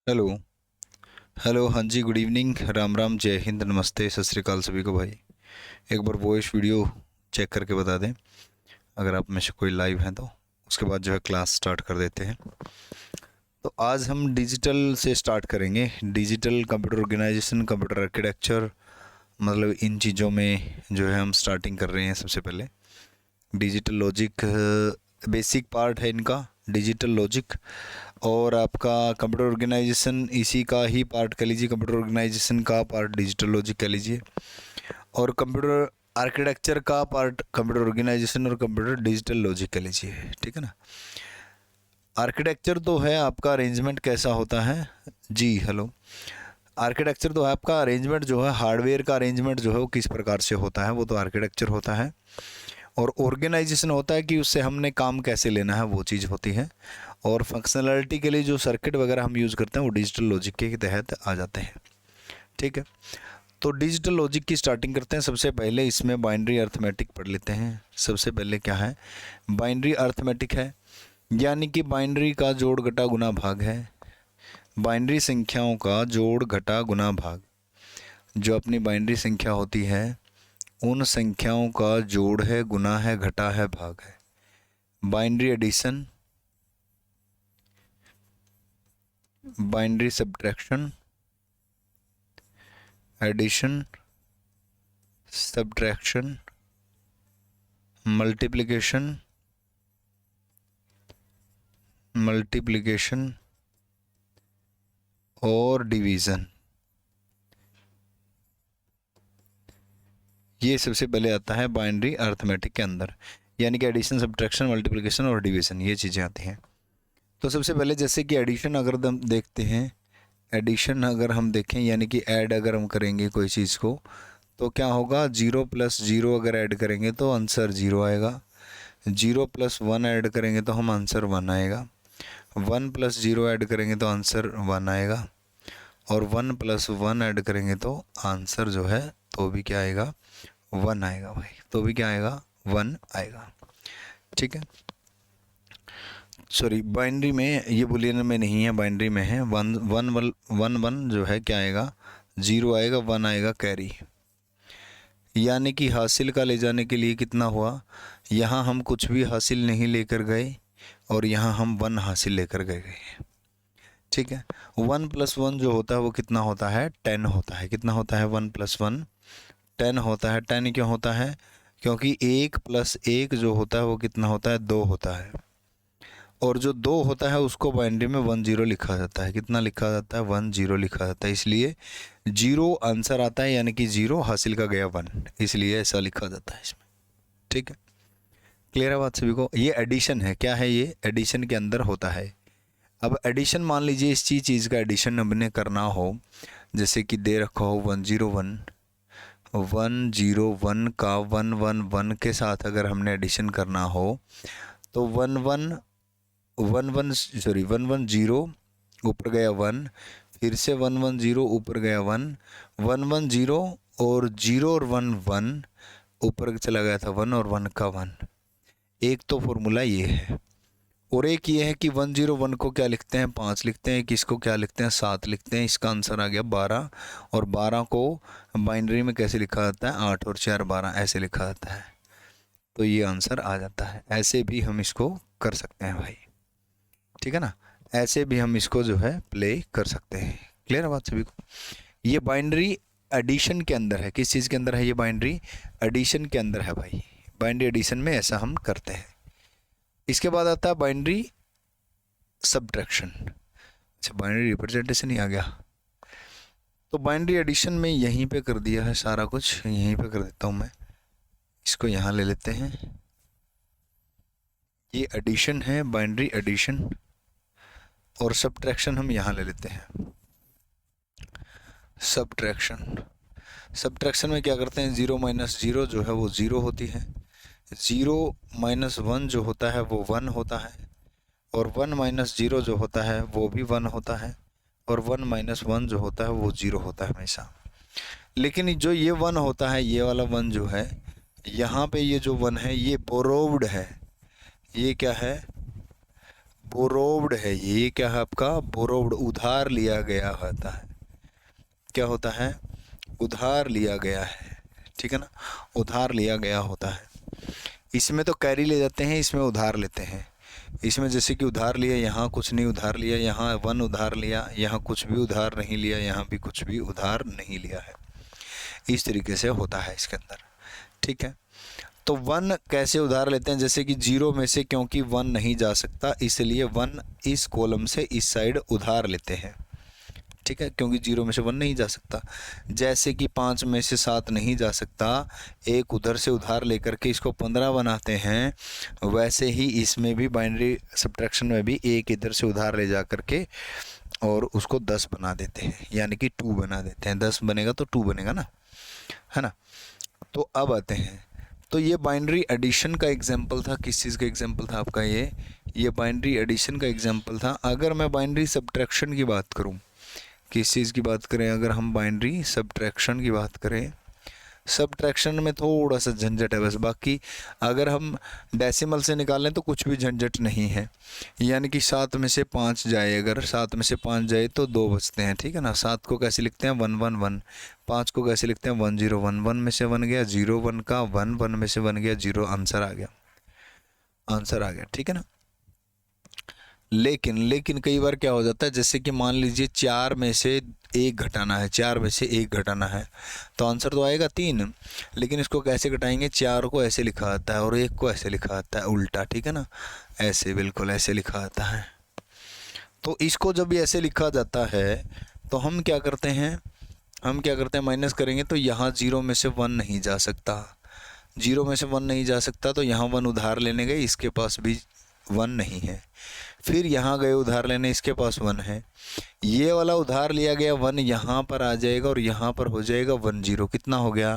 Hello. Hello, हाँ जी, good evening, Ram Ram, जय हिंद, नमस्ते, सत श्रीकाल सभी को भाई। एक बार वॉइस वीडियो चेक करके बता दें अगर आप में से कोई लाइव हैं तो। उसके बाद जो है क्लास स्टार्ट कर देते हैं। तो आज हम डिजिटल से स्टार्ट करेंगे। Digital computer organisation, computer architecture, मतलब इन चीज़ों में जो है हम स्टार्टिंग कर रहे हैं। सबसे पहले डिजिटल लॉजिक बेसिक पार्ट है इनका, डिजिटल लॉजिक। और आपका कंप्यूटर ऑर्गेनाइजेशन इसी का ही पार्ट कह लीजिए, कंप्यूटर ऑर्गेनाइजेशन का पार्ट डिजिटल लॉजिक कह लीजिए। और कंप्यूटर आर्किटेक्चर का पार्ट कंप्यूटर ऑर्गेनाइजेशन और कंप्यूटर डिजिटल लॉजिक कह लीजिए, ठीक है ना। आर्किटेक्चर तो है आपका अरेंजमेंट कैसा होता है जी। हेलो। आर्किटेक्चर तो है आपका अरेंजमेंट जो है, हार्डवेयर का अरेंजमेंट जो है वो किस प्रकार से होता है, वो तो आर्किटेक्चर होता है। और ऑर्गेनाइजेशन होता है कि उससे हमने काम कैसे लेना है, वो चीज़ होती है। और फंक्शनैलिटी के लिए जो सर्किट वगैरह हम यूज़ करते हैं वो डिजिटल लॉजिक के तहत आ जाते हैं, ठीक है। तो डिजिटल लॉजिक की स्टार्टिंग करते हैं। सबसे पहले इसमें बाइनरी अर्थमेटिक पढ़ लेते हैं। सबसे पहले क्या है, बाइनरी अर्थमेटिक है, यानी कि बाइनरी का जोड़ घटा गुना भाग है। बाइनरी संख्याओं का जोड़ घटा गुना भाग, जो अपनी बाइनरी संख्या होती है उन संख्याओं का जोड़ है, गुना है, घटा है, भाग है। Binary addition, binary subtraction, addition, subtraction, multiplication, multiplication और डिवीज़न। ये सबसे पहले आता है बाइनरी अर्थमेटिक के अंदर, यानी कि एडिशन, सब्ट्रैक्शन, मल्टीप्लिकेशन और डिवीज़न, ये चीज़ें आती हैं। तो सबसे पहले जैसे कि एडिशन अगर हम देखते हैं, एडिशन अगर हम देखें यानी कि ऐड अगर हम करेंगे कोई चीज़ को तो क्या होगा, 0+0 अगर ऐड करेंगे तो आंसर 0 आएगा। 0+1 ऐड करेंगे तो हम आंसर 1 आएगा। 1+0 ऐड करेंगे तो आंसर 1 आएगा। और 1+1 ऐड करेंगे तो आंसर जो है तो भी क्या आएगा, 1 आएगा भाई। तो भी क्या आएगा, 1 आएगा, ठीक है। सॉरी, बाइनरी में, ये बुलियन में नहीं है, बाइनरी में है। One one one one one जो है क्या आएगा, 0 आएगा, 1 आएगा कैरी। यानी कि हासिल का ले जाने के लिए कितना हुआ, यहाँ हम कुछ भी हासिल नहीं लेकर गए और यहाँ हम 1 हासिल लेकर गए, ठीक है। 1+1 जो होता है वो कितना होता है, 10 होता है। कितना होता है, 1+1 10 होता है। 10 क्यों होता है, क्योंकि 1+1 जो होता है वो कितना होता है, 2 होता है। और जो 2 होता है उसको बाइनरी में 10 लिखा जाता है। कितना लिखा जाता है, 10 लिखा जाता है। इसलिए 0 आंसर आता है, यानी कि 0 हासिल का गया 1, इसलिए ऐसा लिखा जाता है इसमें, ठीक है। क्लियर है बात सभी को। ये एडिशन है, क्या है ये, एडिशन के अंदर होता है। अब एडिशन मान लीजिए इस चीज़ का एडिशन हमने करना हो, जैसे कि दे रखा हो 101, 101 का 111 के साथ अगर हमने एडिशन करना हो तो 110 ऊपर गया 1, फिर से 110 ऊपर गया 1, 110 और 0 और 1 ऊपर चला गया था 1 और 1 का 1। एक तो फॉर्मूला ये है। और एक ये है कि 101 को क्या लिखते हैं, 5 लिखते हैं, किसको क्या लिखते हैं, 7 लिखते हैं। इसका आंसर आ गया 12। और 12 को बाइनरी में कैसे लिखा जाता है, 8 और 4 12 ऐसे लिखा जाता है। तो ये आंसर आ जाता है। ऐसे भी हम इसको कर सकते हैं भाई, ठीक है ना। ऐसे भी हम इसको जो है प्ले कर सकते हैं। क्लियर है बात सभी को। ये बाइनरी एडिशन के अंदर है। किस चीज़ के अंदर है, ये बाइनरी एडिशन के अंदर है भाई। बाइनरी एडिशन में ऐसा हम करते हैं। इसके बाद आता है बाइनरी सब्ट्रैक्शन। अच्छा, बाइनरी रिप्रेजेंटेशन ही आ गया। तो बाइनरी एडिशन में यहीं पे कर दिया है सारा कुछ, यहीं पे कर देता हूँ मैं। इसको यहाँ ले लेते हैं। ये एडिशन है, बाइनरी एडिशन। और सब्ट्रैक्शन हम यहाँ ले लेते हैं। सब्ट्रैक्शन, सब्ट्रैक्शन में क्या करते हैं, 0-0 जो है वो 0 होती है। 0-1 जो होता है वो 1 होता है। और 1-0 जो होता है वो भी 1 होता है। और 1-1 जो होता है वो 0 होता है हमेशा। लेकिन जो ये 1 होता है, ये वाला 1 जो है, यहाँ पे ये जो 1 है ये बोरोव्ड है। ये क्या है, बोरोव्ड है ये क्या है आपका, बोरोव्ड, उधार लिया गया होता है। क्या होता है, उधार लिया गया है, ठीक है ना, उधार लिया गया होता है। इसमें तो कैरी ले जाते हैं, इसमें उधार लेते हैं। इसमें जैसे कि उधार लिया, यहाँ कुछ नहीं उधार लिया, यहाँ वन उधार लिया, यहाँ कुछ भी उधार नहीं लिया, यहाँ भी कुछ भी उधार नहीं लिया है। इस तरीके से होता है इसके अंदर, ठीक है। तो वन कैसे उधार लेते हैं, जैसे कि जीरो में से, क्योंकि वन नहीं जा सकता इसलिए वन इस कॉलम से इस साइड उधार लेते हैं, ठीक है, क्योंकि जीरो में से वन नहीं जा सकता। जैसे कि 5 में से 7 नहीं जा सकता, एक उधर से उधार लेकर के इसको 15 बनाते हैं, वैसे ही इसमें भी बाइनरी सब्ट्रैक्शन में भी एक इधर से उधार ले जा करके और उसको 10 बना देते हैं, यानी कि 2 बना देते हैं। 10 बनेगा तो 2 बनेगा ना, है ना। तो अब आते हैं, तो ये बाइनरी एडिशन का एग्जाम्पल था। किस चीज़ का एग्जाम्पल था आपका, ये बाइनरी एडिशन का एग्जाम्पल था। अगर मैं बाइनरी सब्ट्रैक्शन की बात करूं, किस चीज़ की बात करें, अगर हम बाइनरी सब्ट्रैक्शन की बात करें, सब्ट्रैक्शन में थोड़ा सा झंझट है बस, बाकी अगर हम डेसिमल से निकालें तो कुछ भी झंझट नहीं है। यानी कि 7 में से 5 जाए, अगर 7 में से 5 जाए तो 2 बचते हैं, ठीक है ना। 7 को कैसे लिखते हैं, 1 1 1। 5 को कैसे लिखते हैं, 1 0 1। 1 में से 1 गया 0, 1 का 1, 1 में से 1 गया 0, आंसर आ गया, आंसर आ गया, ठीक है ना। लेकिन कई बार क्या हो जाता है, जैसे कि मान लीजिए 4 में से 1 घटाना है, 4 में से 1 घटाना है, तो आंसर तो आएगा 3। लेकिन इसको कैसे घटाएंगे, 4 को ऐसे लिखा आता है और 1 को ऐसे लिखा आता है उल्टा, ठीक है ना, ऐसे, बिल्कुल ऐसे लिखा आता है। तो इसको जब भी ऐसे लिखा जाता है तो हम क्या करते हैं, माइनस करेंगे, तो यहाँ 0 में से 1 नहीं जा सकता, 0 में से 1 नहीं जा सकता, तो यहाँ 1 उधार लेने गए, इसके पास भी 1 नहीं है। फिर यहाँ गए उधार लेने, इसके पास 1 है, ये वाला उधार लिया गया 1 यहाँ पर आ जाएगा और यहाँ पर हो जाएगा 1 0। कितना हो गया,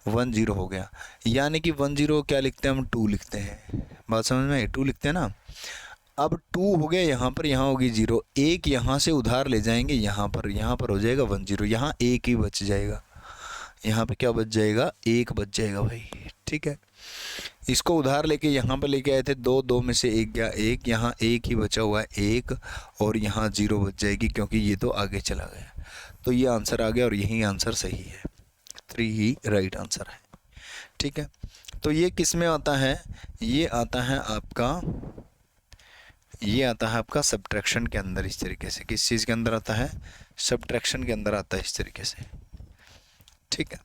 1 0 हो गया। यानी कि 1 0 क्या लिखते हैं हम, 2 लिखते हैं। बात समझ में, 2 लिखते हैं ना। अब 2 हो गया यहाँ पर, यहाँ होगी 0, 1 यहाँ से उधार ले जाएंगे यहाँ पर हो जाएगा 1 0, यहाँ 1 ही बच जाएगा, यहाँ पे क्या बच जाएगा, 1 बच जाएगा भाई, ठीक है। इसको उधार लेके यहाँ पर लेके आए थे, 2, 2 में से 1 गया 1, यहाँ 1 ही बचा हुआ है 1, और यहाँ 0 बच जाएगी क्योंकि ये तो आगे चला गया। तो ये आंसर आ गया और यही आंसर सही है, 3 ही राइट आंसर है, ठीक है। तो ये किस में आता है, ये आता है आपका सब्ट्रैक्शन के अंदर, इस तरीके से। किस चीज़ के अंदर आता है, सब्ट्रैक्शन के अंदर आता है, इस तरीके से, ठीक है।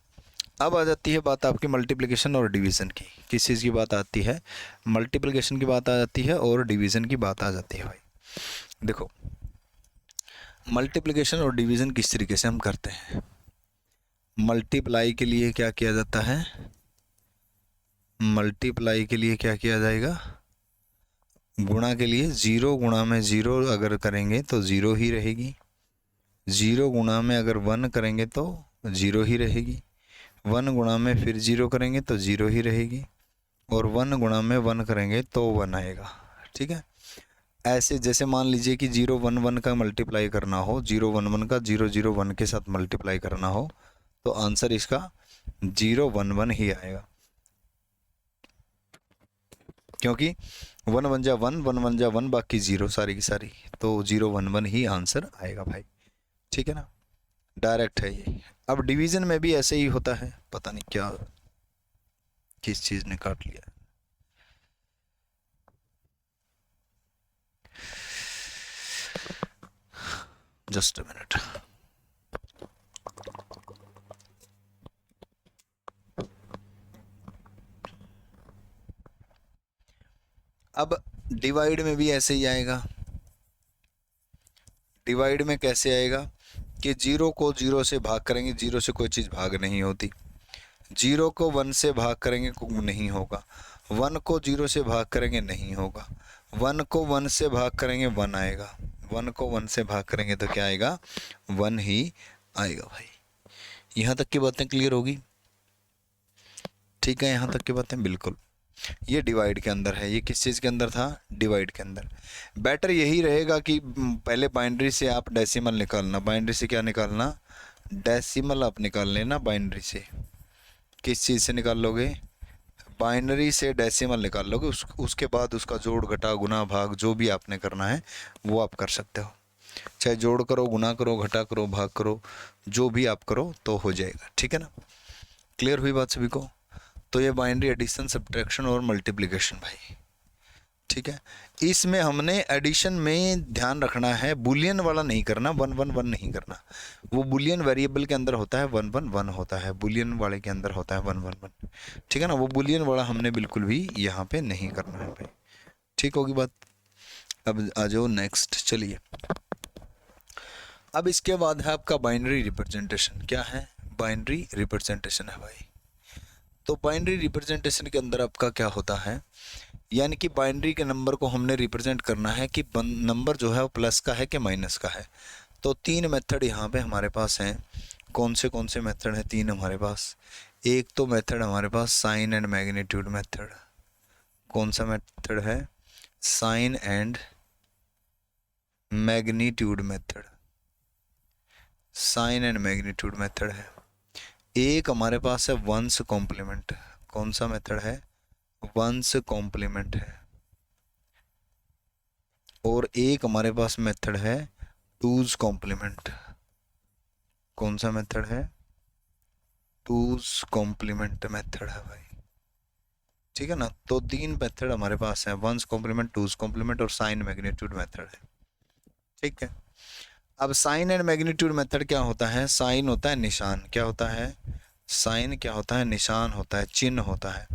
अब आ जाती है बात आपकी मल्टीप्लिकेशन और डिवीज़न की। किस चीज़ की बात आती है, मल्टीप्लिकेशन की बात आ जाती है और डिवीज़न की बात आ जाती है भाई। देखो, मल्टीप्लिकेशन और डिवीज़न किस तरीके से हम करते हैं। मल्टीप्लाई के लिए क्या किया जाता है, मल्टीप्लाई के लिए क्या किया जाएगा, गुणा के लिए 0 गुणा में 0 अगर करेंगे तो 0 ही रहेगी, 0 गुणा में अगर 1 करेंगे तो 0 ही रहेगी, 1 गुणा में फिर 0 करेंगे तो 0 ही रहेगी, और 1 गुणा में 1 करेंगे तो 1 आएगा, ठीक है। ऐसे जैसे मान लीजिए कि 0 1 1 का मल्टीप्लाई करना हो, 0 1 1 का 0 0 1 के साथ मल्टीप्लाई करना हो, तो आंसर इसका 0 1 1 ही आएगा, क्योंकि 1 1 जा 1, 1 1 जा 1, बाकी 0 सारी की सारी, तो 0 1 1 ही आंसर आएगा भाई, ठीक है ना, डायरेक्ट है ये। अब डिवीज़न में भी ऐसे ही होता है, पता नहीं क्या किस चीज़ ने काट लिया। Just a minute. अब डिवाइड में भी ऐसे ही आएगा। डिवाइड में कैसे आएगा कि 0 को 0 से भाग करेंगे, 0 से कोई चीज़ भाग नहीं होती, 0 को 1 से भाग करेंगे नहीं होगा, 1 को 0 से भाग करेंगे नहीं होगा, 1 को 1 से भाग करेंगे 1 आएगा, 1 को 1 से भाग करेंगे तो क्या आएगा, 1 ही आएगा भाई। यहाँ तक की बातें क्लियर होगी, ठीक है, यहाँ तक की बातें बिल्कुल। ये डिवाइड के अंदर है, ये किस चीज़ के अंदर था, डिवाइड के अंदर। बेटर यही रहेगा कि पहले बाइनरी से आप डेसिमल निकालना, बाइनरी से क्या निकालना, डेसिमल आप निकाल लेना बाइनरी से। किस चीज़ से निकाल लोगे, बाइनरी से डेसिमल निकाल लोगे, उसके बाद उसका जोड़ घटा गुना भाग जो भी आपने करना है वो आप कर सकते हो। चाहे जोड़ करो, गुना करो, घटा करो, भाग करो, जो भी आप करो तो हो जाएगा। ठीक है ना, क्लियर हुई बात सभी को? तो ये बाइनरी एडिशन, सब्ट्रैक्शन और मल्टीप्लिकेशन भाई। ठीक है, इसमें हमने एडिशन में ध्यान रखना है, बुलियन वाला नहीं करना, 1 1 1 नहीं करना। वो बुलियन वेरिएबल के अंदर होता है 1 1 1 होता है, बुलियन वाले के अंदर होता है 1 1 1। ठीक है ना, वो बुलियन वाला हमने बिल्कुल भी यहाँ पे नहीं करना है भाई। ठीक होगी बात? अब आ जाओ नेक्स्ट, चलिए। अब इसके बाद है आपका बाइनरी रिप्रेजेंटेशन। क्या है? बाइनरी रिप्रेजेंटेशन है भाई। तो बाइनरी रिप्रेजेंटेशन के अंदर आपका क्या होता है, यानी कि बाइनरी के नंबर को हमने रिप्रेजेंट करना है कि नंबर जो है वो प्लस का है कि माइनस का है। तो 3 मेथड यहाँ पे हमारे पास हैं। कौन से मेथड हैं? 3 हमारे पास। एक तो मेथड हमारे पास साइन एंड मैग्नीट्यूड मेथड। कौन सा मेथड है? Sign and magnitude method. Sign and magnitude method है। एक हमारे पास है वंस कॉम्प्लीमेंट। कौन सा मेथड है? वंस कॉम्प्लीमेंट है। और एक हमारे पास मेथड है टूज कॉम्प्लीमेंट। कौन सा मेथड है? टूज कॉम्प्लीमेंट मेथड है भाई। ठीक है ना, तो 3 मेथड हमारे पास है, वंस कॉम्प्लीमेंट, टूज कॉम्प्लीमेंट और साइन मैग्नीट्यूड मेथड है। ठीक है, अब साइन एंड मैग्नीट्यूड मेथड क्या होता है? साइन होता है निशान। क्या होता है? साइन क्या होता है? निशान होता है, चिन्ह होता है।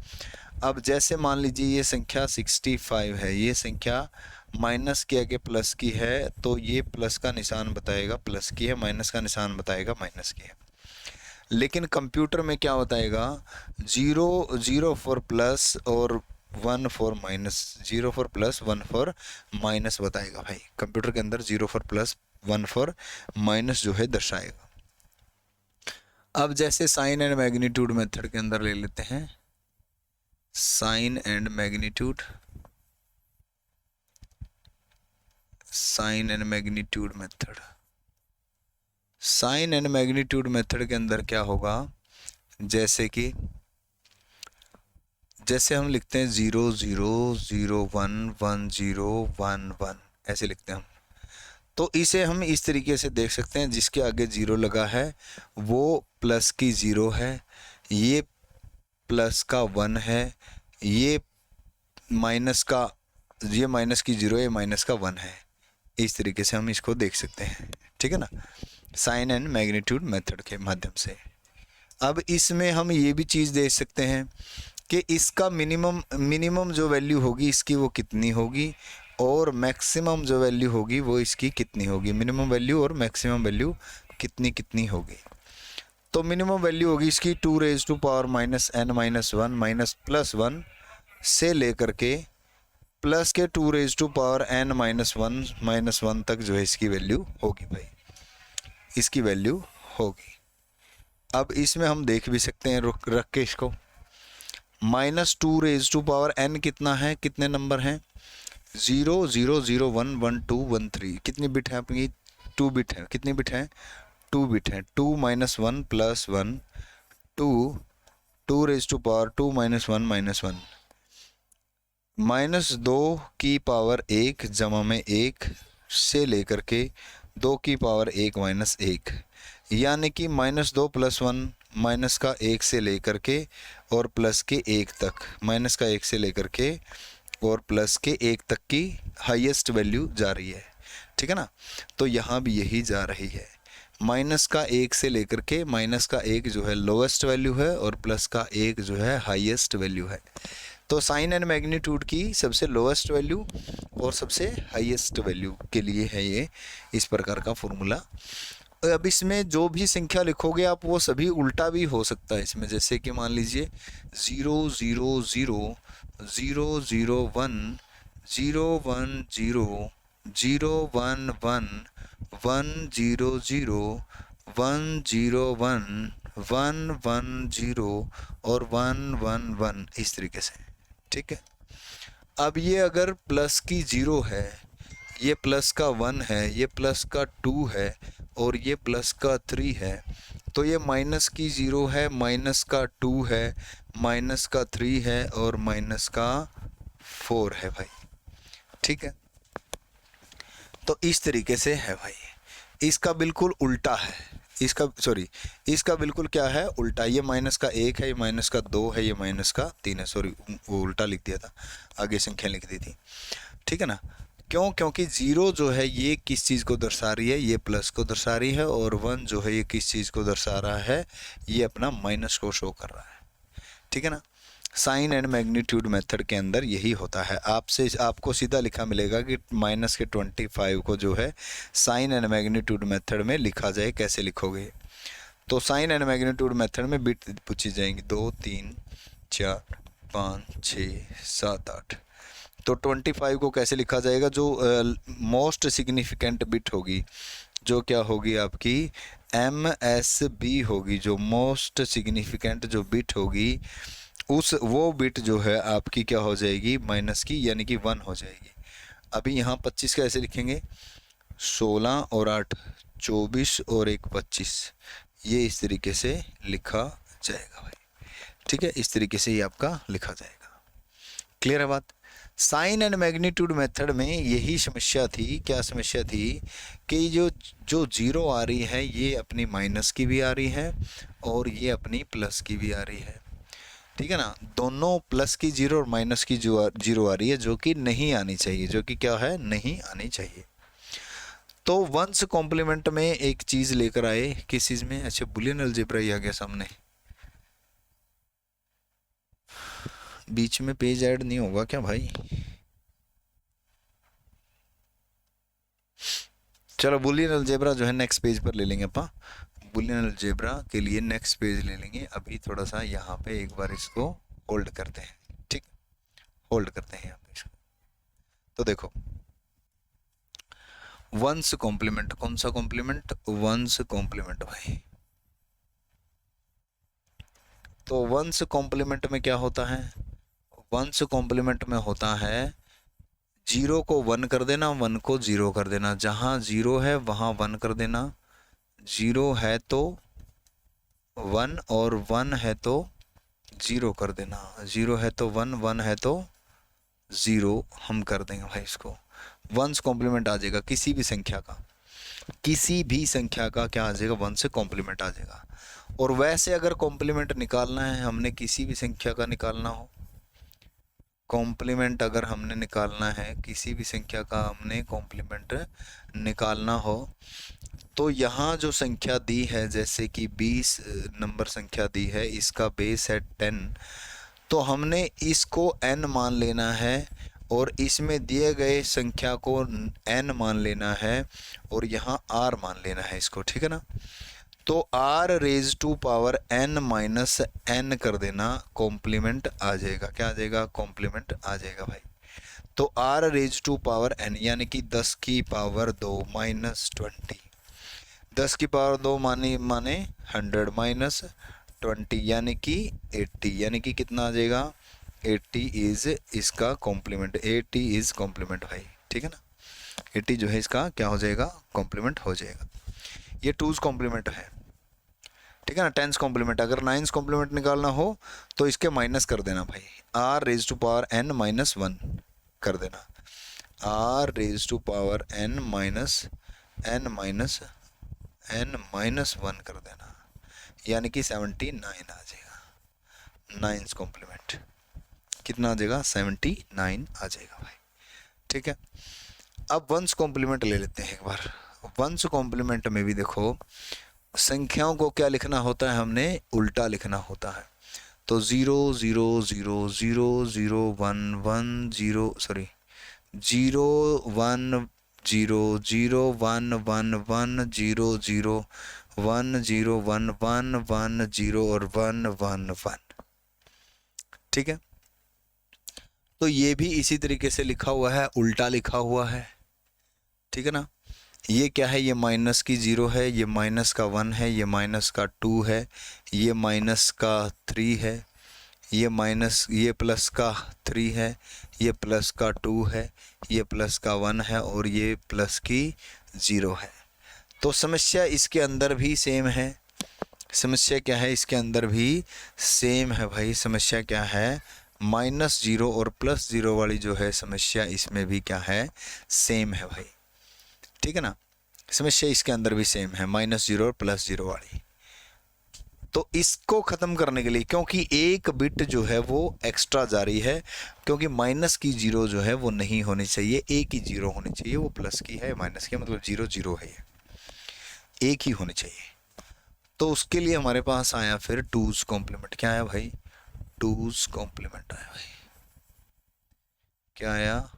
अब जैसे मान लीजिए ये संख्या 65 है, ये संख्या माइनस के आगे प्लस की है, तो ये प्लस का निशान बताएगा प्लस की है, माइनस का निशान बताएगा माइनस की है। लेकिन कंप्यूटर में क्या बताएगा? 0 0 फॉर प्लस और 1 for minus, 0 for plus 1 for minus बताएगा भाई। कंप्यूटर के अंदर 0 फॉर प्लस 1 फॉर माइनस जो है दर्शाएगा। अब जैसे साइन एंड मैग्नीट्यूड मेथड के अंदर ले लेते हैं, sign and magnitude, sign and magnitude method. Sign and magnitude method के अंदर क्या होगा? जैसे कि जैसे हम लिखते हैं 0 0 0 1 1 0 1 1, ऐसे लिखते हैं हम। तो इसे हम इस तरीके से देख सकते हैं, जिसके आगे 0 लगा है वो प्लस की 0 है, ये प्लस का 1 है, ये माइनस का, ये माइनस की 0, ये माइनस का 1 है। इस तरीके से हम इसको देख सकते हैं। ठीक है ना, साइन एंड मैग्नीट्यूड मेथड के माध्यम से। अब इसमें हम ये भी चीज़ देख सकते हैं कि इसका मिनिमम जो वैल्यू होगी इसकी वो कितनी होगी, और मैक्सिमम जो वैल्यू होगी वो इसकी कितनी होगी। मिनिमम वैल्यू और मैक्सिमम वैल्यू कितनी होगी। तो मिनिमम वैल्यू होगी इसकी 2 raise to power minus n minus 1 minus plus 1 से लेकर के प्लस के 2 raise to power n minus 1 तक जो है इसकी वैल्यू होगी भाई, इसकी वैल्यू होगी। अब इसमें हम देख भी सकते हैं, रख के इसको, minus 2 raise to power n कितना है, कितने नंबर हैं? 0 0 0 1 1 2 1 3। कितनी बिट है अपनी? 2 बिट है। कितनी बिट है? 2 बिट है। 2 minus 1 plus 1, 2 raise to power 2 minus 1 minus 1, minus 2 की पावर 1 जमा में 1 से लेकर के 2 की पावर 1 माइनस 1, यानी कि माइनस 2 प्लस 1 माइनस का 1 से लेकर के और प्लस के 1 तक, माइनस का 1 से लेकर के और प्लस के 1 तक की हाईएस्ट वैल्यू जा रही है। ठीक है ना, तो यहाँ भी यही जा रही है। माइनस का 1 से लेकर के माइनस का 1 जो है लोवेस्ट वैल्यू है और प्लस का 1 जो है हाईएस्ट वैल्यू है। तो साइन एंड मैग्नीट्यूड की सबसे लोवेस्ट वैल्यू और सबसे हाईएस्ट वैल्यू के लिए है ये इस प्रकार का फॉर्मूला। अब इसमें जो भी संख्या लिखोगे आप वो सभी उल्टा भी हो सकता है इसमें। जैसे कि मान लीजिए 0 0 0 0 0 1 0 1 0 0 1 1 1 0 0 1 0 1 1 1 0 और 1 1 1, इस तरीके से। ठीक है, अब ये अगर प्लस की 0 है, ये प्लस का 1 है, ये प्लस का 2 है और ये प्लस का 3 है, तो ये माइनस की 0 है, माइनस का 2 है, माइनस का 3 है और माइनस का 4 है भाई। ठीक है, तो इस तरीके से है भाई। इसका बिल्कुल उल्टा है, इसका बिल्कुल क्या है, उल्टा। ये माइनस का 1 है, ये माइनस का 2 है, ये माइनस का 3 है। सॉरी, वो उल्टा लिख दिया था, आगे संख्या लिख दी थी। ठीक है ना, क्यों? क्योंकि 0 जो है ये किस चीज़ को दर्शा रही है, ये प्लस को दर्शा रही है, और 1 जो है ये किस चीज़ को दर्शा रहा है, ये अपना माइनस को शो कर रहा है। ठीक है ना, साइन एंड मैग्नीट्यूड मेथड के अंदर यही होता है। आपको सीधा लिखा मिलेगा कि माइनस के 25 को जो है साइन एंड मैग्नीट्यूड मेथड में लिखा जाए। कैसे लिखोगे? तो साइन एंड मैग्नीट्यूड मेथड में बिट पूछी जाएंगी, 2 3 4 5 6 7 8। तो 25 को कैसे लिखा जाएगा? जो मोस्ट सिग्निफिकेंट बिट होगी, जो क्या होगी आपकी MSB होगी, जो मोस्ट सिग्निफिकेंट जो बिट होगी, वो बिट जो है आपकी क्या हो जाएगी, माइनस की, यानी कि 1 हो जाएगी। अभी यहाँ 25 कैसे लिखेंगे? 16 और 8 24 और 1 25, ये इस तरीके से लिखा जाएगा भाई। ठीक है, इस तरीके से ये आपका लिखा जाएगा। क्लियर है बात? साइन एंड मैग्नीट्यूड मेथड में यही समस्या थी। क्या समस्या थी? कि जो 0 आ रही है ये अपनी माइनस की भी आ रही है और ये अपनी प्लस की भी आ रही है। ठीक है ना, दोनों प्लस की 0 और माइनस की जो 0 आ रही है, जो कि नहीं आनी चाहिए, जो कि क्या है, नहीं आनी चाहिए। तो वंस कॉम्प्लीमेंट में एक चीज़ लेकर आए, किस चीज़ में? अच्छा, बुलियन अलजेब्रा ही आ गया सामने। बीच में पेज ऐड नहीं होगा क्या भाई? चलो, बुलियन अलजेब्रा जो है नेक्स्ट पेज पर ले लेंगे अपन। बुलियन अलजेब्रा के लिए नेक्स्ट पेज ले लेंगे। अभी थोड़ा सा यहाँ पे एक बार इसको होल्ड करते हैं। ठीक, होल्ड करते हैं यहाँ पे इसको। तो देखो, वंस कॉम्प्लीमेंट, कौन सा कॉम्प्लीमेंट? वंस कॉम्प्लीमेंट भाई। तो वंस कॉम्प्लीमेंट में क्या होता है? वंस कॉम्प्लीमेंट में होता है 0 को 1 कर देना, 1 को 0 कर देना। जहाँ 0 है वहाँ 1 कर देना, 0 है तो 1 और 1 है तो 0 कर देना। 0 है तो 1, 1 है तो 0 हम कर देंगे भाई इसको। वंस कॉम्प्लीमेंट आ जाएगा किसी भी संख्या का, किसी भी संख्या का क्या आ जाएगा? 1 से कॉम्प्लीमेंट आ जाएगा। और वैसे अगर कॉम्प्लीमेंट निकालना है हमने, किसी भी संख्या का निकालना हो, कॉम्प्लीमेंट अगर हमने निकालना है किसी भी संख्या का, हमने कॉम्प्लीमेंट निकालना हो, तो यहाँ जो संख्या दी है, जैसे कि 20 नंबर संख्या दी है, इसका बेस है 10, तो हमने इसको n मान लेना है और इसमें दिए गए संख्या को n मान लेना है और यहाँ r मान लेना है इसको। ठीक है ना, तो r raise to power n minus n कर देना, कॉम्प्लीमेंट आ जाएगा। क्या आ जाएगा? कॉम्प्लीमेंट आ जाएगा भाई। तो r raise to power n यानी कि 10 की पावर 2 माइनस 20, 10 की पावर 2 माने 100 माइनस 20 यानी कि 80, यानी कि कितना आ जाएगा? 80 इज इसका कॉम्प्लीमेंट, 80 इज कॉम्प्लीमेंट भाई। ठीक है ना, 80 जो है इसका क्या हो जाएगा? कॉम्प्लीमेंट हो जाएगा। ये 2's कॉम्प्लीमेंट है। ठीक है ना, 10's कॉम्प्लीमेंट। अगर 9's कॉम्प्लीमेंट निकालना हो तो इसके माइनस कर देना भाई, r raise to power n minus 1 कर देना, r raise to power n minus n-1 कर देना, यानी कि 79 आ जाएगा। 9's कॉम्प्लीमेंट कितना आ जाएगा? 79 आ जाएगा भाई। ठीक है, अब 1's कॉम्प्लीमेंट ले लेते हैं एक बार। 1's कॉम्प्लीमेंट में भी देखो, संख्याओं को क्या लिखना होता है? हमने उल्टा लिखना होता है। तो 0 0 0 0 0 1 1 0 सॉरी 0 1 0 0 1 1 1 0 0 1 0 1 1 1 0 और 1 1 1। ठीक है, तो ये भी इसी तरीके से लिखा हुआ है, उल्टा लिखा हुआ है। ठीक है ना, ये क्या है? ये माइनस की 0 है, ये माइनस का 1 है, ये माइनस का 2 है, ये माइनस का 3 है, ये प्लस का 3 है, ये प्लस का 2 है, ये प्लस का 1 है और ये प्लस की 0 है। तो समस्या इसके अंदर भी सेम है, समस्या क्या है, इसके अंदर भी सेम है भाई। समस्या क्या है, -0 और +0 वाली जो है समस्या, इसमें भी क्या है, सेम है भाई। ठीक है ना, समस्या इसके अंदर भी सेम है, -0 और +0 वाली। तो इसको ख़त्म करने के लिए, क्योंकि एक बिट जो है वो एक्स्ट्रा जारी है, क्योंकि माइनस की जीरो जो है वो नहीं होनी चाहिए, एक ही जीरो होनी चाहिए। वो प्लस की है, माइनस की, मतलब 0 0 है, ये एक ही होनी चाहिए। तो उसके लिए हमारे पास आया फिर टूज कॉम्प्लीमेंट। क्या आया भाई, टूज कॉम्प्लीमेंट आया भाई। क्या आया,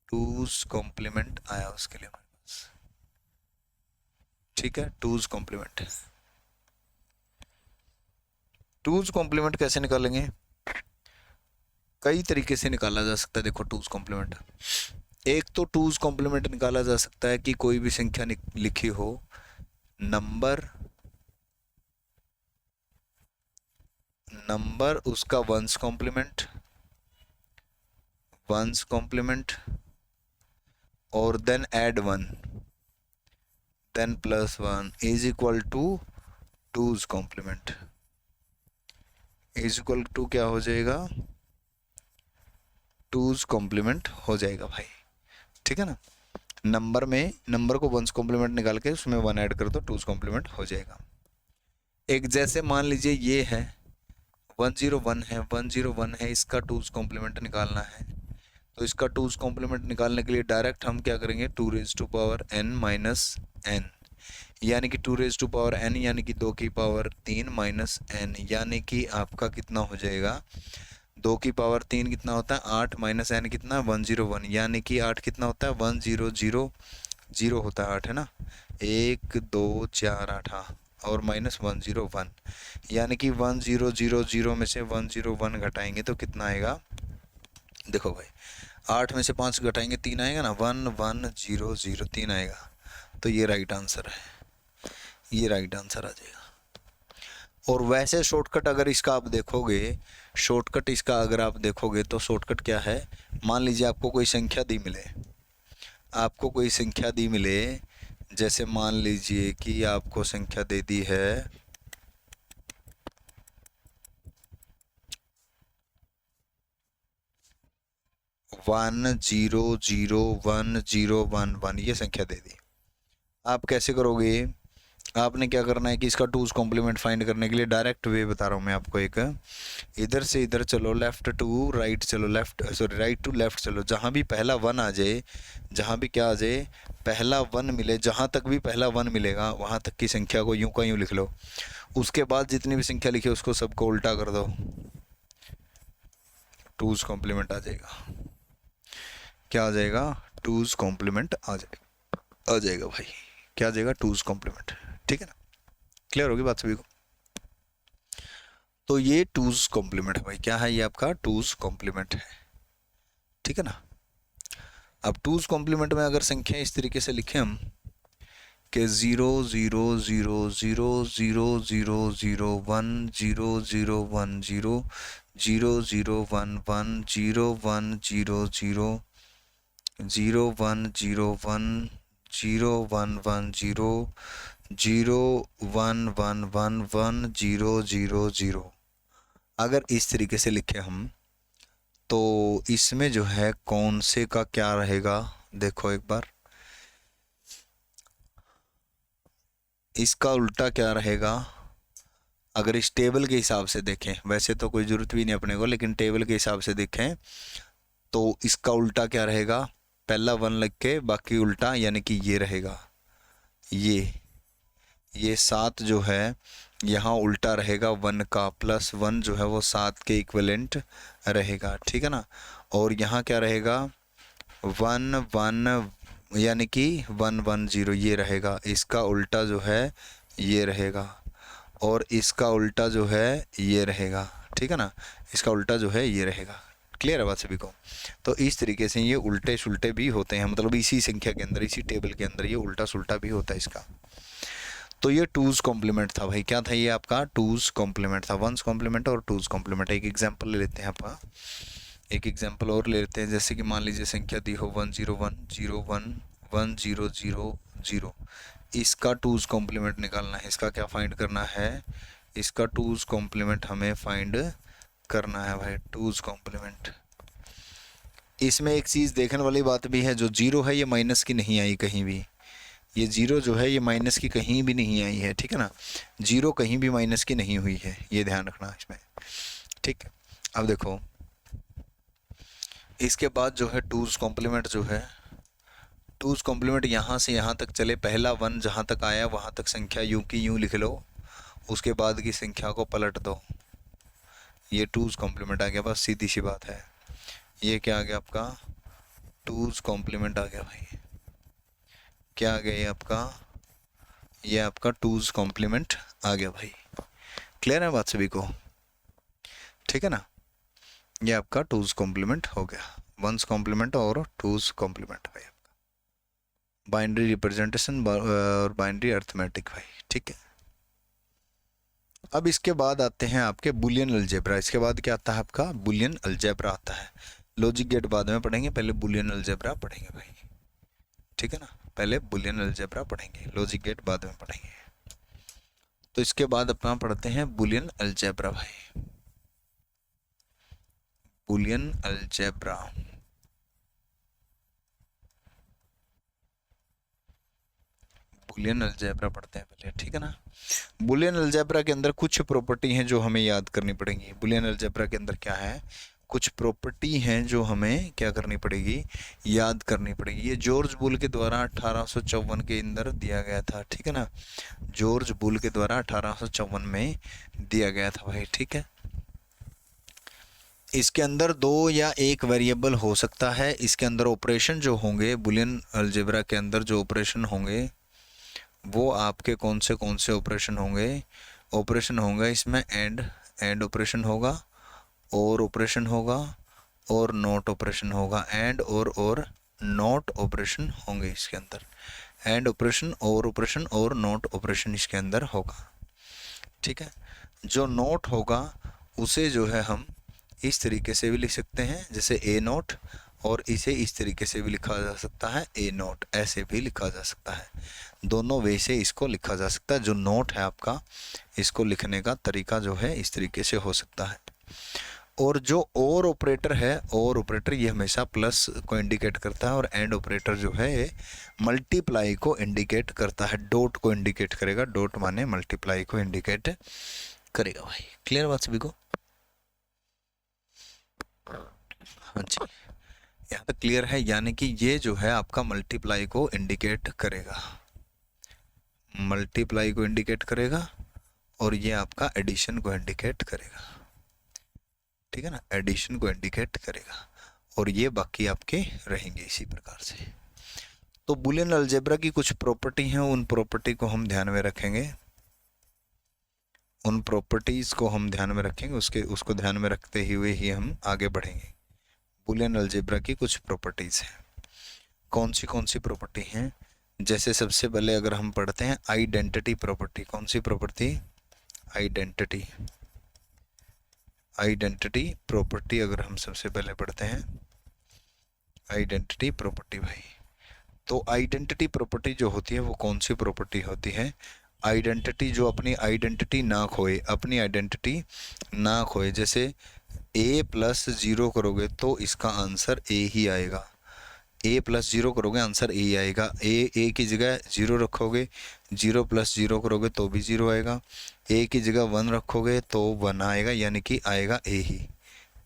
टूज कॉम्प्लीमेंट आया उसके लिए हमारे पास। ठीक है, टूज कॉम्प्लीमेंट। टूज कॉम्प्लीमेंट कैसे निकालेंगे, कई तरीके से निकाला जा सकता है। देखो टूज कॉम्प्लीमेंट, एक तो टूज कॉम्प्लीमेंट निकाला जा सकता है कि कोई भी संख्या लिखी हो, नंबर उसका वंस कॉम्प्लीमेंट और then add 1 then +1 is equal to two's complement. Is equal to क्या हो जाएगा, टूज कॉम्प्लीमेंट हो जाएगा भाई। ठीक है ना, नंबर को वंस कॉम्प्लीमेंट निकाल के उसमें 1 ऐड कर दो, टूज कॉम्प्लीमेंट हो जाएगा। एक जैसे मान लीजिए ये है 101 है, 101 है, इसका टूज कॉम्प्लीमेंट निकालना है। तो इसका टूज कॉम्प्लीमेंट निकालने के लिए डायरेक्ट हम क्या करेंगे, 2n यानी कि 2n यानी कि 2 की पावर 3 -n, यानी कि आपका कितना हो जाएगा, 2 की पावर 3 कितना होता है 8 -n कितना 101, यानी कि 8 कितना होता है 1000 होता है 8, है ना, 1 2 4 8, हाँ, और -101, यानी कि 1000 में से 101 घटाएंगे तो कितना आएगा, देखो भाई 8 में से 5 घटाएंगे 3 आएगा ना, 1100 3 आएगा। तो ये राइट आंसर है, ये राइट आंसर आ जाएगा। और वैसे शॉर्टकट अगर इसका आप देखोगे, शॉर्टकट इसका अगर आप देखोगे तो शॉर्टकट क्या है, मान लीजिए आपको कोई संख्या दी मिले, जैसे मान लीजिए कि आपको संख्या दे दी है 10010111, ये संख्या दे दी। आप कैसे करोगे, आपने क्या करना है कि इसका टूज कॉम्प्लीमेंट फाइंड करने के लिए डायरेक्ट वे बता रहा हूँ मैं आपको एक, इधर से इधर चलो, लेफ्ट टू राइट चलो, राइट टू लेफ्ट चलो, जहाँ भी पहला 1 आ जाए, जहाँ भी क्या आ जाए, पहला 1 मिले, जहाँ तक भी पहला 1 मिलेगा वहाँ तक की संख्या को यूं का यूं लिख लो। उसके बाद जितनी भी संख्या लिखी उसको सबको उल्टा कर दो, टूज कॉम्प्लीमेंट आ जाएगा। क्या आ जाएगा, टूज कॉम्प्लीमेंट आ जाएगा भाई। क्या आ जाएगा, टूज कॉम्प्लीमेंट। ठीक है ना, क्लियर होगी बात सभी को। तो ये टूज कॉम्प्लीमेंट है भाई, क्या है ये आपका टूज कॉम्प्लीमेंट है। ठीक है ना, अब टूज कॉम्प्लीमेंट में अगर संख्या इस तरीके से लिखें हम कि 0 0 0 0 0 0 0 1 0 0 1 0 0 0 1 1 0 1 0 0 0 1 0 1 0 1 1 0 0 1 1 1 1 0 0 0, अगर इस तरीके से लिखे हम तो इसमें जो है कौन से का क्या रहेगा, देखो एक बार, इसका उल्टा क्या रहेगा। अगर इस टेबल के हिसाब से देखें, वैसे तो कोई ज़रूरत भी नहीं अपने को, लेकिन टेबल के हिसाब से देखें तो इसका उल्टा क्या रहेगा, पहला 1 लग के बाकी उल्टा, यानी कि ये रहेगा, ये 7 जो है यहाँ उल्टा रहेगा 1 का, +1 जो है वो 7 के इक्विवेलेंट रहेगा। ठीक है ना, और यहाँ क्या रहेगा 1 1, यानी कि 1 1 0 ये रहेगा, इसका उल्टा जो है ये रहेगा, और इसका उल्टा जो है ये रहेगा। ठीक है ना, इसका उल्टा जो है ये रहेगा। क्लियर है बात सभी को। तो इस तरीके से ये उल्टे सुल्टे भी होते हैं, मतलब इसी संख्या के अंदर, इसी टेबल के अंदर ये उल्टा सुल्टा भी होता है इसका। तो ये टूज कॉम्प्लीमेंट था भाई, क्या था ये आपका टूज कॉम्प्लीमेंट था, वंस कॉम्प्लीमेंट और टूज कॉम्प्लीमेंट। एक एग्जांपल ले लेते हैं आपका, एक एग्जांपल और ले लेते हैं, जैसे कि मान लीजिए संख्या दी हो 101 01 1000, इसका टूज कॉम्प्लीमेंट निकालना है। इसका क्या फाइंड करना है? इसका टूज कॉम्प्लीमेंट हमें फाइंड करना है भाई, टूज कॉम्प्लीमेंट। इसमें एक चीज़ देखने वाली बात भी है, जो जीरो है ये माइनस की नहीं आई कहीं भी, ये जीरो जो है ये माइनस की कहीं भी नहीं आई है, ठीक है ना, जीरो कहीं भी माइनस की नहीं हुई है, ये ध्यान रखना इसमें, ठीक है। अब देखो इसके बाद जो है टूज कॉम्प्लीमेंट जो है, टूज कॉम्प्लीमेंट यहाँ से यहाँ तक चले, पहला वन जहाँ तक आया वहाँ तक संख्या यूं की यूं लिख लो, उसके बाद की संख्या को पलट दो, ये टूज कॉम्प्लीमेंट आ गया, बस सीधी सी बात है। ये क्या आ गया आपका? टूज कॉम्प्लीमेंट आ गया भाई। क्या आ गया ये आपका? ये आपका टूज कॉम्प्लीमेंट आ गया भाई। क्लियर है बात सभी को? ठीक है ना, ये आपका टूज कॉम्प्लीमेंट हो गया, वंस कॉम्प्लीमेंट और टूज कॉम्प्लीमेंट भाई, आपका बाइनरी रिप्रेजेंटेशन और बाइनरी अर्थमेटिक भाई, ठीक है। अब इसके बाद आते हैं आपके बुलियन अलजेब्रा। इसके बाद क्या आता है आपका? बुलियन अलजेब्रा आता है। लॉजिक गेट बाद में पढ़ेंगे, पहले बुलियन अलजेब्रा पढ़ेंगे भाई, ठीक है ना, पहले बुलियन अलजेब्रा पढ़ेंगे, लॉजिक गेट बाद में पढ़ेंगे। तो इसके बाद अपना पढ़ते हैं बुलियन अलजेब्रा भाई, बुलियन अलजेब्रा। बुलियन अलजेब्रा पढ़ते हैं पहले, ठीक है ना। बुलियन अलजेब्रा के अंदर कुछ प्रॉपर्टी हैं जो हमें याद करनी पड़ेंगी। बुलियन अलजेब्रा के अंदर क्या है? कुछ प्रॉपर्टी हैं जो हमें क्या करनी पड़ेगी? याद करनी पड़ेगी। ये जॉर्ज बुल के द्वारा 1854 के अंदर दिया गया था, ठीक है ना, जॉर्ज बुल के द्वारा 1854 में दिया गया था भाई, ठीक है। इसके अंदर दो या एक वेरिएबल हो सकता है। इसके अंदर ऑपरेशन जो होंगे, बुलियन अलजेब्रा के अंदर जो ऑपरेशन होंगे वो आपके कौन से ऑपरेशन होंगे? ऑपरेशन होंगे इसमें एंड ऑपरेशन होगा, और ऑपरेशन होगा, और नॉट ऑपरेशन होगा, एंड और नॉट ऑपरेशन होंगे इसके अंदर, एंड ऑपरेशन और नॉट ऑपरेशन इसके अंदर होगा, ठीक है। जो नॉट होगा उसे जो है हम इस तरीके से भी लिख सकते हैं जैसे ए नॉट, और इसे इस तरीके से भी लिखा जा सकता है ए नॉट, ऐसे भी लिखा जा सकता है, दोनों वे से इसको लिखा जा सकता है। जो नोट है आपका, इसको लिखने का तरीका जो है इस तरीके से हो सकता है। और जो और ऑपरेटर है, और ऑपरेटर ये हमेशा प्लस को इंडिकेट करता है, और एंड ऑपरेटर जो है मल्टीप्लाई को इंडिकेट करता है, डॉट को इंडिकेट करेगा, डॉट माने मल्टीप्लाई को इंडिकेट करेगा भाई। क्लियर बात सभी को? हाँ जी, यहाँ तक क्लियर है। यानी कि ये जो है आपका मल्टीप्लाई को इंडिकेट करेगा, मल्टीप्लाई को इंडिकेट करेगा, और ये आपका एडिशन को इंडिकेट करेगा, ठीक है ना, एडिशन को इंडिकेट करेगा, और ये बाकी आपके रहेंगे इसी प्रकार से। तो बुलियन अलजेब्रा की कुछ प्रॉपर्टी हैं, उन प्रॉपर्टी को हम ध्यान में रखेंगे, उन प्रॉपर्टीज को हम ध्यान में रखेंगे, उसको ध्यान में रखते हुए ही हम आगे बढ़ेंगे। बुलियन अलजेब्रा की कुछ प्रॉपर्टीज हैं। कौन सी प्रॉपर्टी हैं? जैसे सबसे पहले अगर हम पढ़ते हैं आइडेंटिटी प्रॉपर्टी। कौन सी प्रॉपर्टी? आइडेंटिटी। आइडेंटिटी प्रॉपर्टी अगर हम सबसे पहले पढ़ते हैं, आइडेंटिटी प्रॉपर्टी भाई, तो आइडेंटिटी प्रॉपर्टी जो होती है वो कौन सी प्रॉपर्टी होती है? आइडेंटिटी जो अपनी आइडेंटिटी ना खोए, अपनी आइडेंटिटी ना खोए। जैसे a प्लस 0 करोगे तो इसका आंसर a ही आएगा, a प्लस 0 करोगे आंसर a आएगा, a की जगह 0 रखोगे, 0 प्लस 0 करोगे तो भी 0 आएगा, a की जगह 1 रखोगे तो 1 आएगा, यानी कि आएगा a ही,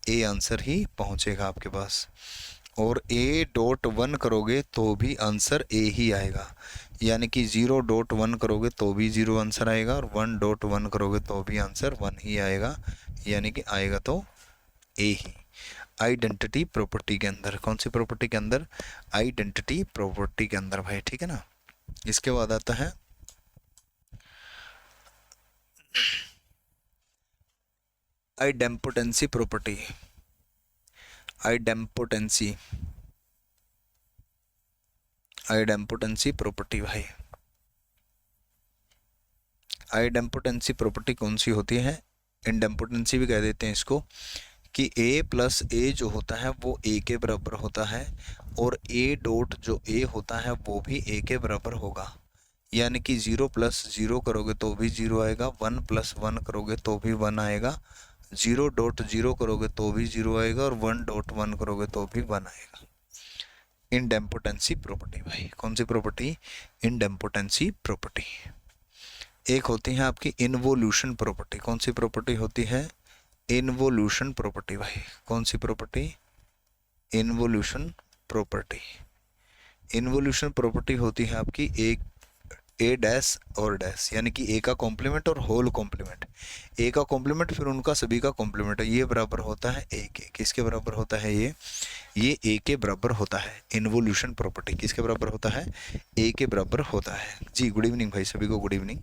a आंसर ही पहुंचेगा आपके पास। और a.1 करोगे तो भी आंसर a ही आएगा, यानी कि 0.1 करोगे तो भी 0 आंसर आएगा, और 1.1 करोगे तो भी आंसर 1 ही आएगा, यानी कि आएगा तो a ही। आइडेंटिटी प्रॉपर्टी के अंदर, कौन सी प्रॉपर्टी के अंदर? आइडेंटिटी प्रॉपर्टी के अंदर भाई, ठीक है ना। इसके बाद आता है आइडेम्पोटेंसी प्रॉपर्टी। आइडेम्पोटेंसी, आइडेम्पोटेंसी प्रॉपर्टी भाई, आइडेम्पोटेंसी प्रॉपर्टी कौन सी होती है? इंडेम्पोटेंसी भी कह देते हैं इसको, कि a प्लस a जो होता है वो a के बराबर होता है, और a डॉट जो a होता है वो भी a के बराबर होगा, यानी कि 0 प्लस 0 करोगे तो भी 0 आएगा, 1 प्लस 1 करोगे तो भी 1 आएगा, 0.0 करोगे तो भी 0 आएगा, और 1.1 करोगे तो भी 1 आएगा। इंडेम्पोटेंसी प्रॉपर्टी भाई, कौन सी प्रॉपर्टी? इंडेम्पोटेंसी प्रॉपर्टी। एक होती है आपकी इन्वोल्यूशन प्रॉपर्टी। कौन सी प्रॉपर्टी होती है? इन्वोल्यूशन प्रॉपर्टी भाई। कौन सी property? Involution property. Involution property होती है आपकी एक ए डैश और डैश, यानी कि ए का कॉम्प्लीमेंट और होल कॉम्प्लीमेंट। ए का कॉम्प्लीमेंट फिर उनका सभी का कॉम्प्लीमेंट है, ये बराबर होता है ए के। किसके बराबर होता है ये ए के बराबर होता है। इन्वोल्यूशन प्रॉपर्टी किसके बराबर होता है? ए के बराबर होता है। जी गुड इवनिंग भाई, सभी को गुड इवनिंग।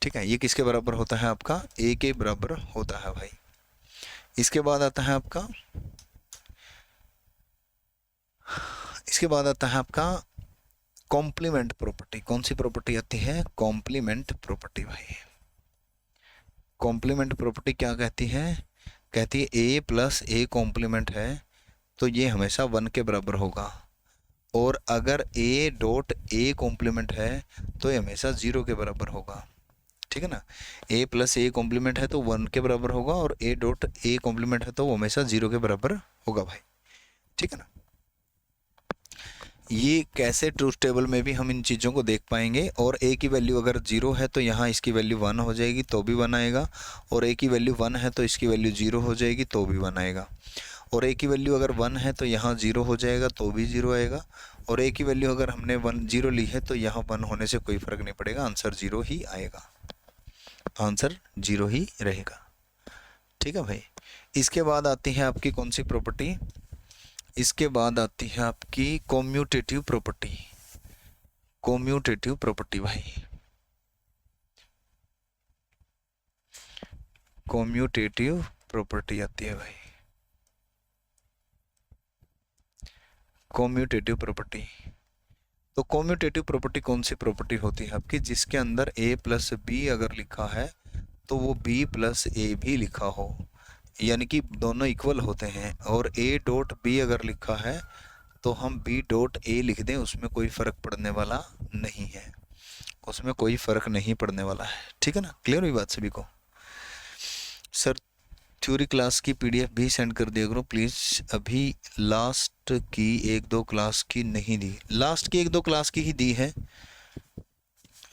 ठीक है, ये किसके बराबर होता है? आपका ए के बराबर होता है भाई। इसके बाद आता है आपका कॉम्प्लीमेंट प्रॉपर्टी। कौन सी प्रॉपर्टी आती है? कॉम्प्लीमेंट प्रॉपर्टी भाई। कॉम्प्लीमेंट प्रॉपर्टी क्या कहती है? कहती है ए प्लस ए कॉम्प्लीमेंट है तो ये हमेशा 1 के बराबर होगा, और अगर ए डॉट ए कॉम्प्लीमेंट है तो ये हमेशा 0 के बराबर होगा। ठीक है ना, ए प्लस ए कॉम्प्लीमेंट है तो 1 के बराबर होगा, और ए डॉट ए कॉम्प्लीमेंट है तो वो हमेशा 0 के बराबर होगा भाई। ठीक है ना, ये कैसे ट्रूथ टेबल में भी हम इन चीज़ों को देख पाएंगे। और ए की वैल्यू अगर 0 है तो यहाँ इसकी वैल्यू 1 हो जाएगी तो भी 1 आएगा, और ए की वैल्यू 1 है तो इसकी वैल्यू 0 हो जाएगी तो भी 1 आएगा, और ए की वैल्यू अगर 1 है तो यहाँ 0 हो जाएगा तो भी 0 आएगा, और ए की वैल्यू अगर हमने 0 ली है तो यहाँ 1 होने से कोई फ़र्क नहीं पड़ेगा, आंसर 0 ही आएगा, आंसर 0 ही रहेगा। ठीक है भाई। इसके बाद आती है आपकी कौन सी प्रॉपर्टी? इसके बाद आती है आपकी कॉम्यूटेटिव प्रॉपर्टी। कॉम्यूटेटिव प्रॉपर्टी भाई, कॉम्यूटेटिव प्रॉपर्टी आती है भाई। कॉम्यूटेटिव प्रॉपर्टी, तो कॉम्यूटेटिव प्रॉपर्टी कौन सी प्रॉपर्टी होती है आपकी? जिसके अंदर a प्लस बी अगर लिखा है तो वो b प्लस ए भी लिखा हो, यानी कि दोनों इक्वल होते हैं, और a डॉट बी अगर लिखा है तो हम b डॉट ए लिख दें, उसमें कोई फ़र्क पड़ने वाला नहीं है, उसमें कोई फ़र्क नहीं पड़ने वाला है। ठीक है ना, क्लियर हुई बात सभी को? सर थ्योरी क्लास की पीडीएफ भी सेंड कर दिया करो प्लीज़, अभी लास्ट की 1-2 क्लास की नहीं दी। लास्ट की 1-2 क्लास की ही दी है,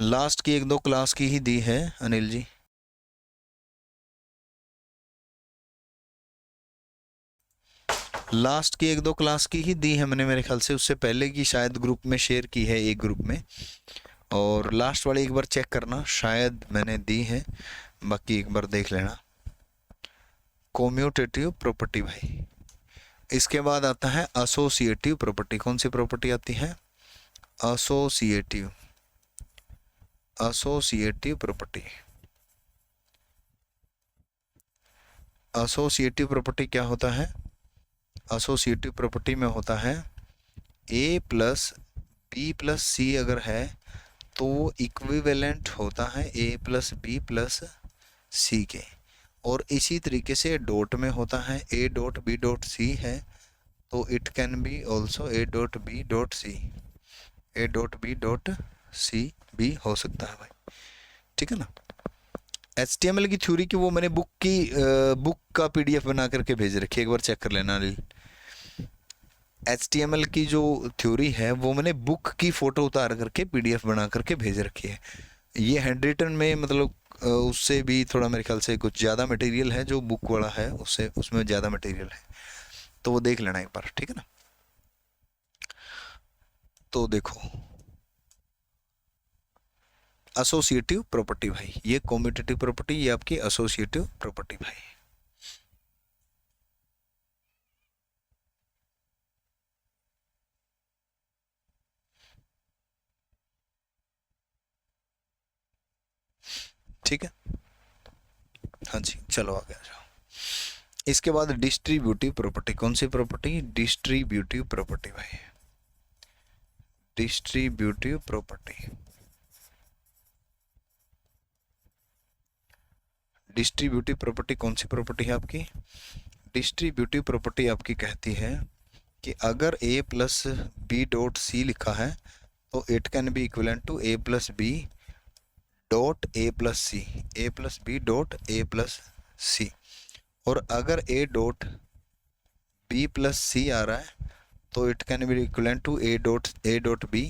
लास्ट की 1-2 क्लास की ही दी है अनिल जी। लास्ट की 1-2 क्लास की ही दी है मैंने, मेरे ख्याल से उससे पहले की शायद ग्रुप में शेयर की है, एक ग्रुप में, और लास्ट वाली एक बार चेक करना, शायद मैंने दी है, बाकी एक बार देख लेना। कॉम्यूटेटिव प्रॉपर्टी भाई। इसके बाद आता है एसोसिएटिव प्रॉपर्टी। कौन सी प्रॉपर्टी आती है? Associative, associative property. Associative property क्या होता है? एसोसिएटिव प्रॉपर्टी में होता है a प्लस बी प्लस सी अगर है तो वो इक्विवेलेंट होता है a प्लस बी प्लस सी के, और इसी तरीके से डॉट में होता है a dot B dot C है तो it can be also a dot B dot C, a dot B dot C भी हो सकता है भाई। ठीक है ना, HTML की थ्योरी की वो मैंने बुक का PDF बना करके भेज रखी है, एक बार चेक कर लेना। HTML की जो थ्योरी है वो मैंने बुक की फ़ोटो उतार करके PDF बना करके भेज रखी है। ये हैंड रिटन में मतलब उससे भी थोड़ा मेरे ख्याल से कुछ ज़्यादा मटेरियल है, जो बुक वाला है उससे उसमें ज़्यादा मटेरियल है, तो वो देख लेना एक बार। ठीक है ना, तो देखो एसोसिएटिव प्रॉपर्टी भाई, ये कॉम्यूटेटिव प्रॉपर्टी, ये आपकी एसोसिएटिव प्रॉपर्टी भाई। ठीक है, हाँ जी, चलो आगे आ जाओ। इसके बाद डिस्ट्रीब्यूटिव प्रॉपर्टी। कौन सी प्रॉपर्टी? डिस्ट्रीब्यूटिव प्रॉपर्टी भाई, डिस्ट्रीब्यूटिव प्रॉपर्टी। डिस्ट्रीब्यूटिव प्रॉपर्टी कौन सी प्रॉपर्टी है आपकी? डिस्ट्रीब्यूटिव प्रॉपर्टी आपकी कहती है कि अगर a plus B dot C लिखा है तो it can be equivalent to A plus B dot A plus C, A plus B dot A plus C. और अगर A dot B plus C आ रहा है तो it can be equivalent to A dot B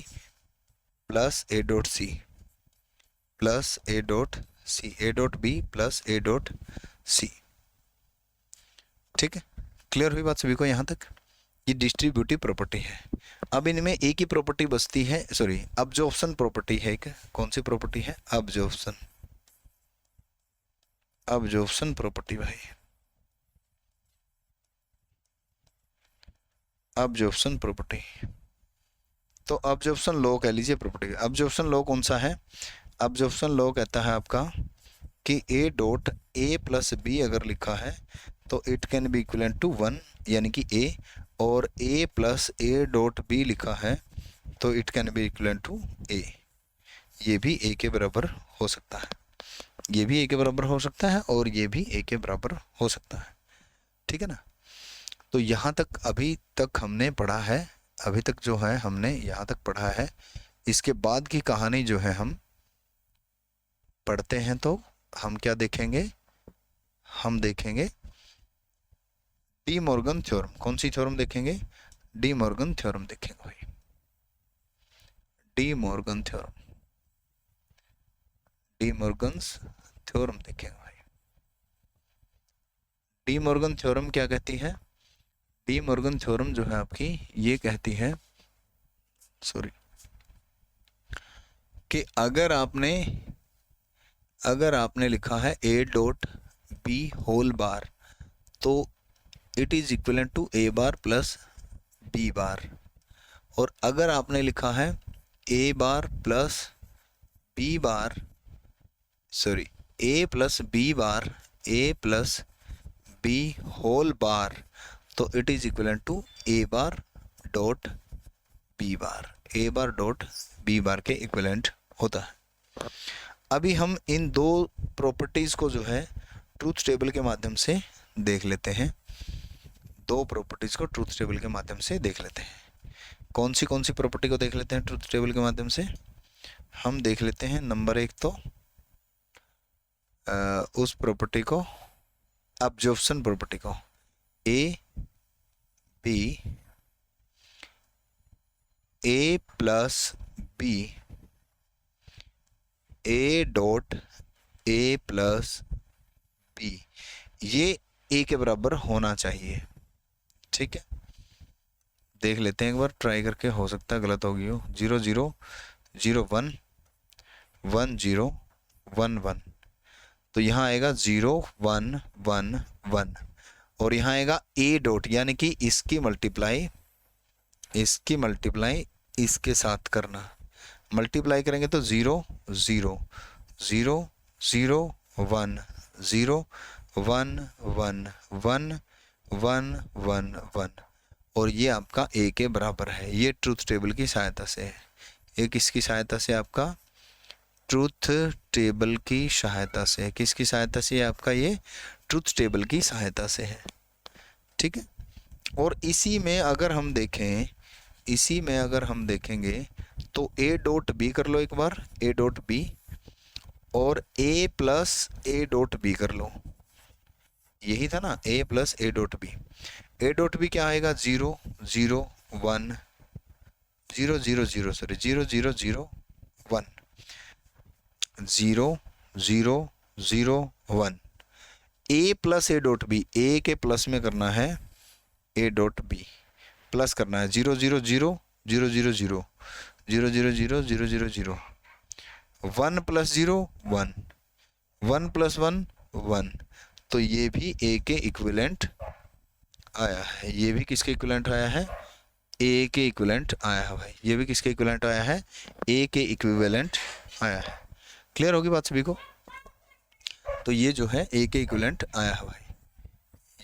plus A dot C plus A dot C, A dot B plus A dot C. ठीक है, clear हुई बात सभी को यहाँ तक? ये डिस्ट्रीब्यूटिव प्रॉपर्टी है। अब इनमें एक ही प्रॉपर्टी बचती है, सॉरी अब्जॉर्प्शन प्रॉपर्टी है एक। कौन सी प्रॉपर्टी है? अब्जॉर्प्शन, अब्जॉर्प्शन प्रॉपर्टी भाई, अब्जॉर्प्शन प्रॉपर्टी। तो अब्जॉर्प्शन लॉ कह लीजिए प्रॉपर्टी। अब्जॉर्प्शन लॉ कौन सा है? अब्जॉर्प्शन लॉ कहता है आपका कि A dot A plus B अगर लिखा है तो it can be equivalent to 1 यानी कि ए, और A plus A dot B लिखा है तो it can be equivalent to A. ये भी ए के बराबर हो सकता है, ये भी ए के बराबर हो सकता है, और ये भी ए के बराबर हो सकता है। ठीक है ना? तो यहाँ तक अभी तक हमने पढ़ा है, अभी तक जो है हमने यहाँ तक पढ़ा है। इसके बाद की कहानी जो है हम पढ़ते हैं तो हम क्या देखेंगे? हम देखेंगे डी मॉर्गन थ्योरम। कौन सी थ्योरम देखेंगे? डी मॉर्गन थ्योरम देखेंगे भाई, De Morgan theorem, D Morgan's theorem देखेंगे भाई। डी मॉर्गन थ्योरम क्या कहती है? डी मॉर्गन थ्योरम जो है आपकी ये कहती है, सॉरी, कि अगर आपने लिखा है A dot B whole bar तो it is equivalent to A bar plus B bar. और अगर आपने लिखा है A bar plus B bar, sorry A plus B bar, A plus B whole bar तो it is equivalent to A bar dot B bar, A bar dot B bar के equivalent होता है। अभी हम इन दो प्रॉपर्टीज़ को जो है ट्रूथ टेबल के माध्यम से देख लेते हैं। दो प्रॉपर्टीज़ को ट्रूथ टेबल के माध्यम से देख लेते हैं। कौन सी प्रॉपर्टी को देख लेते हैं ट्रूथ टेबल के माध्यम से? हम देख लेते हैं नंबर एक तो उस प्रॉपर्टी को, अब्जॉर्प्शन प्रॉपर्टी को, A B, A plus B, A dot A plus B, ये ए के बराबर होना चाहिए। ठीक है, देख लेते हैं एक बार ट्राई करके, हो सकता है गलत हो गई हो। 0 0 0 1 1 0 1 1, तो यहाँ आएगा 0 1 1 1, और यहाँ आएगा ए डॉट, यानी कि इसकी मल्टीप्लाई इसके साथ करना। मल्टीप्लाई करेंगे तो 0 0 0 0 1 0 1 1 1 1 1 1, और ये आपका ए के बराबर है। ये ट्रूथ टेबल की सहायता से है। ये किसकी सहायता से? आपका ट्रूथ टेबल की सहायता से। किसकी सहायता से? आपका ये ट्रूथ टेबल की सहायता से है। ठीक है, और इसी में अगर हम देखेंगे तो ए डॉट बी कर लो एक बार, ए डॉट बी, और A plus A dot B कर लो। यही था ना, A plus A dot B. A dot B क्या आएगा? 0 0 1 0 0 0, sorry 0 0 0 1 0 0 0 1। A plus A dot B, A के प्लस में करना है ए डॉट बी, प्लस करना है 0 0 0 0 0 0 0 0 0 0 0 0, 1 प्लस 0 1, 1 प्लस 1 1, तो ये भी ए के इक्विवेलेंट आया है। ये भी किसके इक्विवेलेंट आया है? ए के इक्विवेलेंट आया है भाई। ये भी किसके इक्विवेलेंट आया है? ए के इक्विवेलेंट आया है। क्लियर होगी बात सभी को? तो ये जो है ए के इक्विवेलेंट आया है भाई,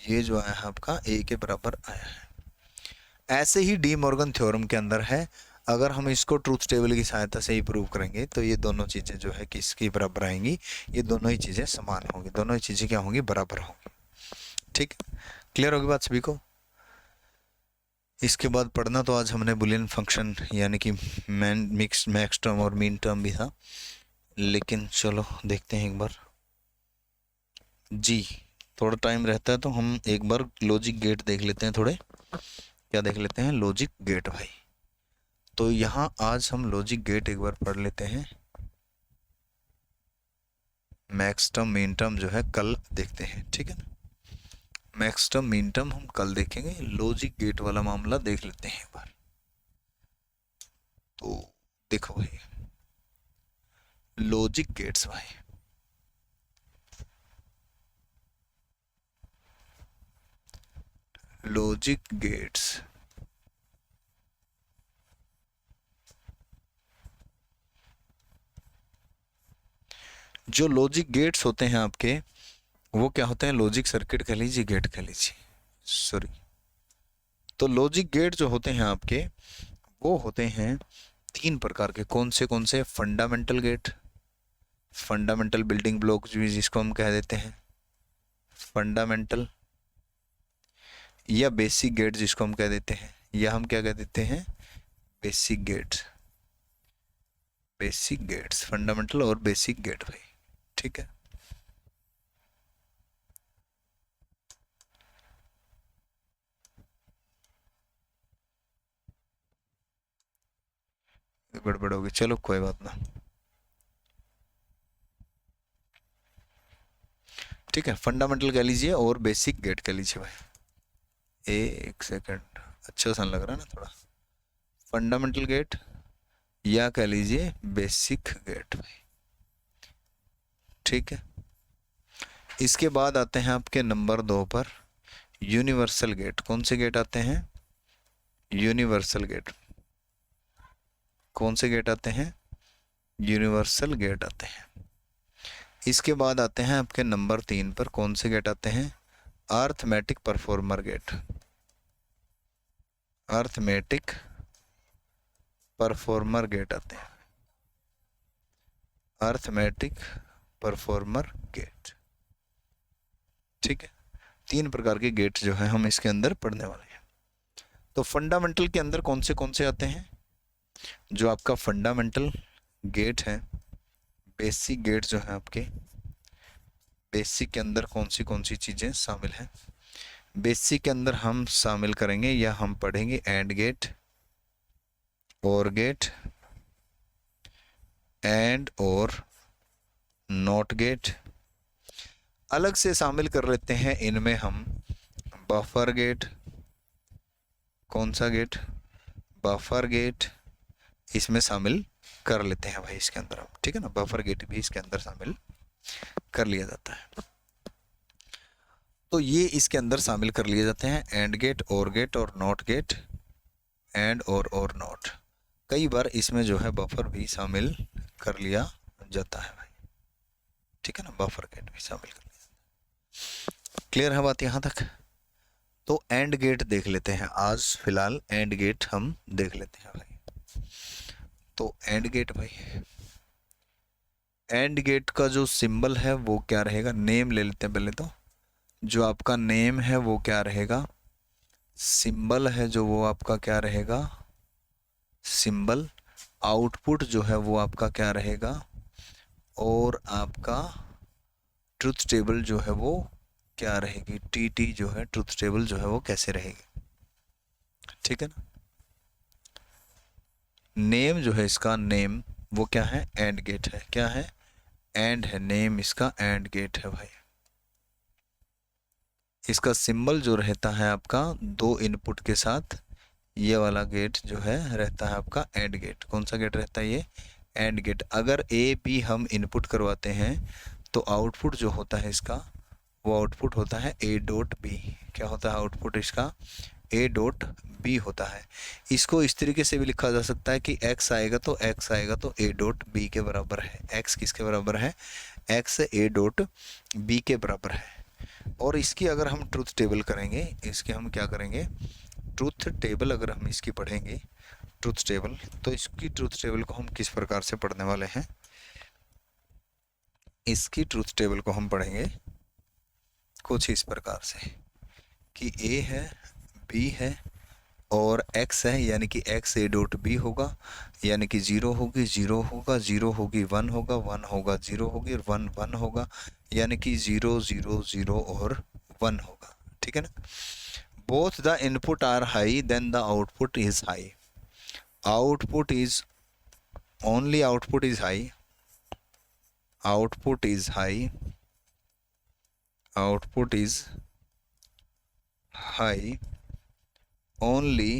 ये जो आया है आपका ए के बराबर आया है। ऐसे ही डी मॉर्गन थ्योरम के अंदर है, अगर हम इसको ट्रूथ टेबल की सहायता से ही प्रूव करेंगे तो ये दोनों चीज़ें जो है किसकी बराबर आएंगी? ये दोनों ही चीज़ें समान होंगी, दोनों ही चीज़ें क्या होंगी? बराबर होंगी। ठीक, क्लियर होगी बात सभी को? इसके बाद पढ़ना तो आज हमने बुलियन फंक्शन यानी कि मैक्स टर्म और मीन टर्म भी था, लेकिन चलो देखते हैं एक बार जी। थोड़ा टाइम रहता है तो हम एक बार लॉजिक गेट देख लेते हैं थोड़े। क्या देख लेते हैं? लॉजिक गेट भाई। तो यहाँ आज हम लॉजिक गेट एक बार पढ़ लेते हैं। मैक्स टर्म मीन टर्म जो है कल देखते हैं, ठीक है ना। मैक्स टर्म मीन टर्म हम कल देखेंगे, लॉजिक गेट वाला मामला देख लेते हैं एक बार। तो देखो भाई, लॉजिक गेट्स भाई, लॉजिक गेट्स जो लॉजिक गेट्स होते हैं आपके, वो क्या होते हैं? लॉजिक सर्किट कह लीजिए, गेट कह लीजिए, सॉरी। तो लॉजिक गेट जो होते हैं आपके, वो होते हैं तीन प्रकार के। कौन से? Fundamental gate, fundamental building block जिसको हम कह देते हैं फंडामेंटल, या बेसिक गेट जिसको हम कह देते हैं, या हम क्या कह देते हैं? Basic gates. Basic gates, fundamental और बेसिक गेट भाई, ठीक है। गड़बड़ होगी, चलो कोई बात ना, ठीक है। फंडामेंटल कह लीजिए और बेसिक गेट कह लीजिए भाई। एक सेकंड, अच्छा सा लग रहा है ना थोड़ा। फंडामेंटल गेट या कह लीजिए बेसिक गेट भाई, ठीक है। इसके बाद आते हैं आपके नंबर 2 पर, यूनिवर्सल गेट। कौन से गेट आते हैं? Universal gate. कौन से गेट आते हैं? यूनिवर्सल गेट आते हैं। इसके बाद आते हैं आपके नंबर 3 पर, कौन से गेट आते हैं? Arithmetic performer gate. Arithmetic performer gate आते हैं, अर्थमेटिक परफॉर्मर गेट, ठीक है। तीन प्रकार के गेट जो है हम इसके अंदर पढ़ने वाले हैं। तो फंडामेंटल के अंदर कौन से आते हैं? जो आपका फंडामेंटल गेट है, बेसिक गेट जो है आपके, बेसिक के अंदर कौन सी चीज़ें शामिल हैं? बेसिक के अंदर हम शामिल करेंगे या हम पढ़ेंगे एंड गेट, और गेट, एंड और नॉट गेट। अलग से शामिल कर लेते हैं इनमें हम बफर गेट। कौन सा गेट? बफर गेट, इसमें शामिल कर लेते हैं भाई इसके अंदर हम, ठीक है ना। बफर गेट भी इसके अंदर शामिल कर लिया जाता है। तो ये इसके अंदर शामिल कर लिए जाते हैं, एंड गेट और नॉट गेट, एंड और नॉट। कई बार इसमें जो है बफर भी शामिल कर लिया जाता है भाई, ठीक है ना। बफर गेट भी शामिल कर लिया। क्लियर है बात यहाँ तक? तो एंड गेट देख लेते हैं आज, फिलहाल एंड गेट हम देख लेते हैं भाई। तो एंड गेट भाई, एंड गेट का जो सिंबल है वो क्या रहेगा? नेम ले लेते हैं पहले तो। जो आपका नेम है वो क्या रहेगा? सिंबल है जो वो आपका क्या रहेगा? सिंबल। आउटपुट जो है वो आपका क्या रहेगा? और आपका ट्रुथ टेबल जो है वो क्या रहेगी? टी जो है, ट्रुथ टेबल जो है वो कैसे रहेगी, ठीक है ना। नेम जो है इसका, नेम वो क्या है? एंड गेट है। क्या है? एंड है, नेम इसका एंड गेट है भाई। इसका सिंबल जो रहता है आपका 2 इनपुट के साथ, ये वाला गेट जो है रहता है आपका एंड गेट। कौन सा गेट रहता है ये? And gate. अगर ए बी हम इनपुट करवाते हैं तो आउटपुट जो होता है इसका, वो आउटपुट होता है ए डॉट बी। क्या होता है आउटपुट इसका? ए डॉट बी होता है। इसको इस तरीके से भी लिखा जा सकता है कि एक्स आएगा तो ए डॉट बी के बराबर है। एक्स किसके बराबर है? एक्स ए डॉट बी के बराबर है। और इसकी अगर हम ट्रुथ टेबल करेंगे, इसके हम क्या करेंगे? ट्रुथ टेबल अगर हम इसकी पढ़ेंगे, ट्रुथ टेबल, तो इसकी ट्रुथ टेबल को हम किस प्रकार से पढ़ने वाले हैं? इसकी ट्रुथ टेबल को हम पढ़ेंगे कुछ इस प्रकार से कि ए है, बी है, और x है यानी कि x a डॉट b होगा, यानी कि 0 होगी 0 होगा, 0 होगी 1 होगा, 1 होगा 0 होगी और 1 1 होगा, यानी कि 0 0 0 और 1 होगा। ठीक है ना। Both the input are high then the output is high. Output is only output is high, output is high, output is high only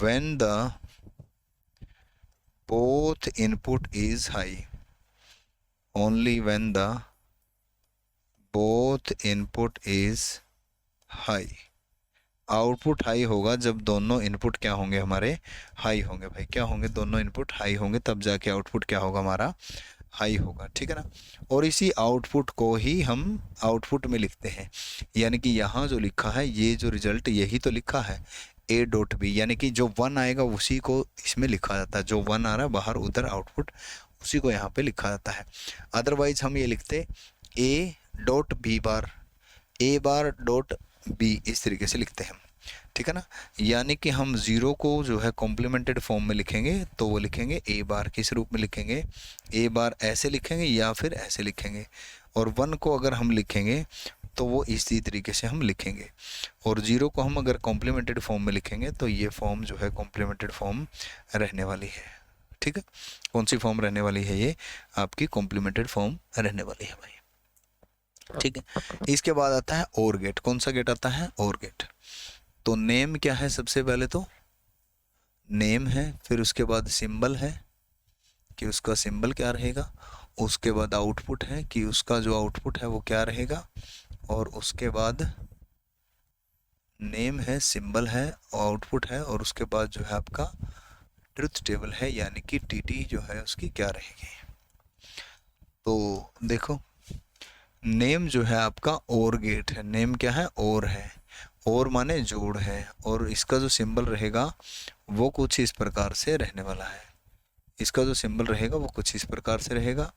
when the both input is high, only when the both input is high। Output high होगा जब दोनों input क्या होंगे हमारे high होंगे। भाई क्या होंगे, दोनों इनपुट हाई होंगे, तब जाके आउटपुट क्या होगा हमारा हाई होगा। ठीक है ना। और इसी आउटपुट को ही हम आउटपुट में लिखते हैं, यानी कि यहाँ जो लिखा है ये जो रिजल्ट यही तो लिखा है ए डॉट बी, यानी कि जो 1 आएगा उसी को इसमें लिखा जाता है, जो 1 आ रहा है बाहर उधर आउटपुट उसी को यहाँ पे लिखा जाता है। अदरवाइज हम ये लिखते A dot B bar, A bar dot B, इस तरीके से लिखते हैं। ठीक है ना। यानी कि हम 0 को जो है कॉम्प्लीमेंटेड फॉर्म में लिखेंगे तो वो लिखेंगे ए बार किस रूप में लिखेंगे, ए बार ऐसे लिखेंगे या फिर ऐसे लिखेंगे। और 1 को अगर हम लिखेंगे तो वो इसी तरीके से हम लिखेंगे। और 0 को हम अगर कॉम्प्लीमेंटेड फॉर्म में लिखेंगे तो ये फॉर्म जो है कॉम्प्लीमेंटेड फॉर्म रहने वाली है। ठीक है। कौन सी फॉर्म रहने वाली है, ये आपकी कॉम्प्लीमेंटेड फॉर्म रहने वाली है भाई। ठीक है। इसके बाद आता है और गेट। कौन सा गेट आता है, और गेट। तो नेम क्या है, सबसे पहले तो नेम है, फिर उसके बाद सिंबल है कि उसका सिंबल क्या रहेगा, उसके बाद आउटपुट है कि उसका जो आउटपुट है वो क्या रहेगा, और उसके बाद नेम है, सिंबल है, आउटपुट है, और उसके बाद जो है आपका ट्रुथ टेबल है, यानी कि टीटी जो है उसकी क्या रहेगी। तो देखो नेम जो है आपका और गेट है, नेम क्या है, और है, और माने जोड़ है, और इसका जो सिंबल रहेगा वो कुछ इस प्रकार से रहने वाला है। इसका जो सिंबल रहेगा वो कुछ इस प्रकार से रहेगा।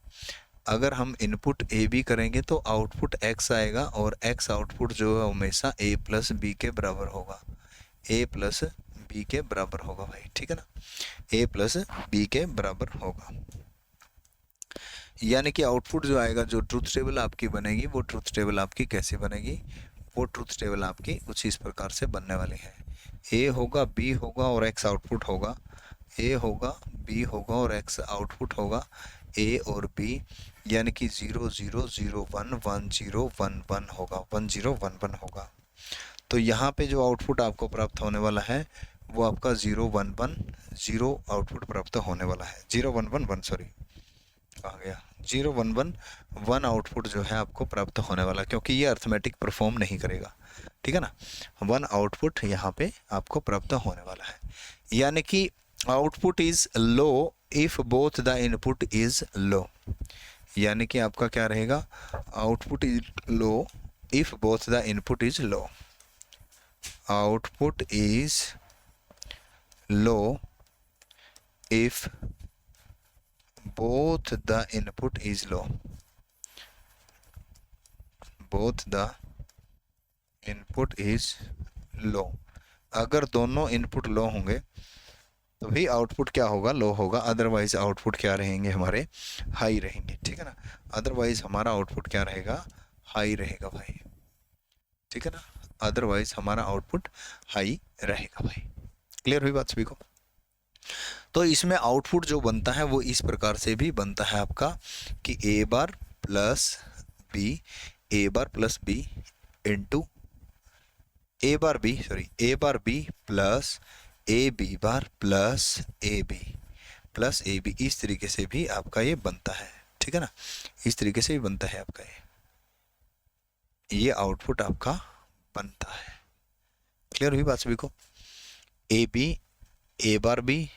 अगर हम इनपुट ए बी करेंगे तो आउटपुट एक्स आएगा, और एक्स आउटपुट जो है हमेशा ए प्लस बी के बराबर होगा, ए प्लस बी के बराबर होगा भाई। ठीक है ना, ए प्लस बी के बराबर होगा। यानी कि आउटपुट जो आएगा, जो ट्रूथ टेबल आपकी बनेगी, वो ट्रूथ टेबल आपकी कैसे बनेगी, वो ट्रूथ टेबल आपकी कुछ इस प्रकार से बनने वाली है। ए होगा, बी होगा और एक्स आउटपुट होगा, ए होगा, बी होगा और एक्स आउटपुट होगा, ए और बी, यानी कि 0 0 0 1 1 0 1 1 होगा, 1 0 1 1 होगा। तो यहाँ पे जो आउटपुट आपको प्राप्त होने वाला है वो आपका 0 1 1 0 आउटपुट प्राप्त होने वाला है। 0 1 1 1 सॉरी कहाँ गया, 0 1 1 1 आउटपुट जो है आपको प्राप्त होने वाला, क्योंकि ये अर्थमेटिक परफॉर्म नहीं करेगा। ठीक है ना, 1 आउटपुट यहाँ पे आपको प्राप्त होने वाला है। यानी कि output is low if both the input is low, यानी कि आपका क्या रहेगा, output is low if both the input is low, output is low if both the input is low, both the input is low। अगर दोनों input low होंगे तो भी आउटपुट क्या होगा, लो होगा, अदरवाइज आउटपुट क्या रहेंगे हमारे, हाई रहेंगे। ठीक है ना, अदरवाइज हमारा आउटपुट क्या रहेगा, हाई रहेगा भाई। ठीक है ना, अदरवाइज हमारा आउटपुट हाई रहेगा भाई। क्लियर हुई बात सभी को। तो इसमें आउटपुट जो बनता है वो इस प्रकार से भी बनता है आपका कि A bar plus B, A bar plus B into A bar B, sorry A bar B plus A B bar plus A B plus A B, इस तरीके से भी आपका ये बनता है। ठीक है ना, इस तरीके से भी बनता है आपका ये आउटपुट आपका बनता है। क्लियर हुई बात सभी को। A B, A bar B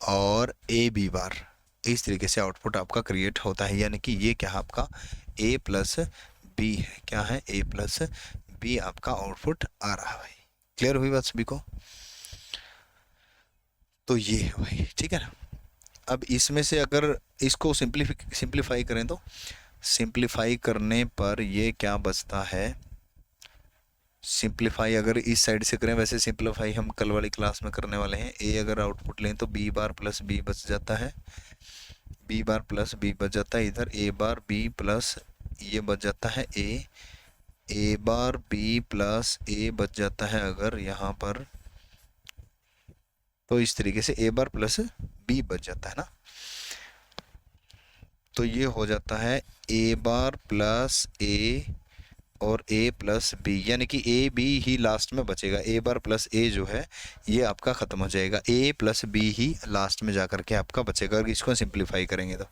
और ए बी बार, इस तरीके से आउटपुट आपका क्रिएट होता है। यानी कि ये क्या है आपका ए प्लस बी है, क्या है ए प्लस बी आपका आउटपुट आ रहा है भाई। क्लियर हुई बात सभी को। तो ये है भाई। ठीक है ना, अब इसमें से अगर इसको सिंप्लीफाई करें तो सिंप्लीफाई करने पर ये क्या बचता है, सिंप्लीफाई अगर इस साइड से करें, वैसे सिंप्लीफाई हम कल वाली क्लास में करने वाले हैं। ए अगर आउटपुट लें तो बी बार प्लस बी बच जाता है, बी बार प्लस बी बच जाता है, इधर ए बार बी प्लस ये बच जाता है ए बार बी प्लस ए बच जाता है अगर यहाँ पर, तो इस तरीके से ए बार प्लस बी बच जाता है ना। तो ये हो जाता है ए बार प्लस ए और ए प्लस बी, यानी कि ए बी ही लास्ट में बचेगा। ए बार प्लस ए जो है ये आपका ख़त्म हो जाएगा, ए प्लस बी ही लास्ट में जा करके आपका बचेगा। अगर इसको सिंप्लीफाई करेंगे तो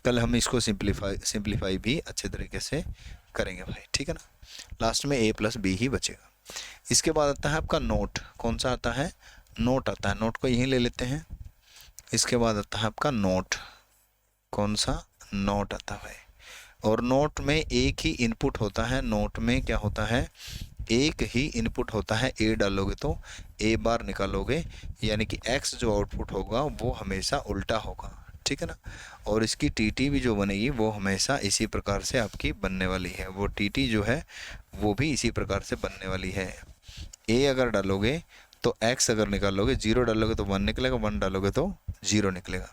कल हम इसको सिंप्लीफाई भी अच्छे तरीके से करेंगे भाई, ठीक है ना। लास्ट में ए प्लस बी ही बचेगा। इसके बाद आता है आपका नोट। कौन सा आता है? नोट आता है। नोट को यहीं ले लेते हैं। इसके बाद आता है आपका नोट। कौन सा? नोट आता है भाई। और नोट में एक ही इनपुट होता है। नोट में क्या होता है? एक ही इनपुट होता है। ए डालोगे तो ए बार निकालोगे, यानी कि एक्स जो आउटपुट होगा वो हमेशा उल्टा होगा, ठीक है ना। और इसकी टीटी भी जो बनेगी वो हमेशा इसी प्रकार से आपकी बनने वाली है। वो टीटी जो है वो भी इसी प्रकार से बनने वाली है। ए अगर डालोगे तो एक्स अगर निकालोगे, 0 डालोगे तो 1 निकलेगा, 1 डालोगे तो 0 निकलेगा।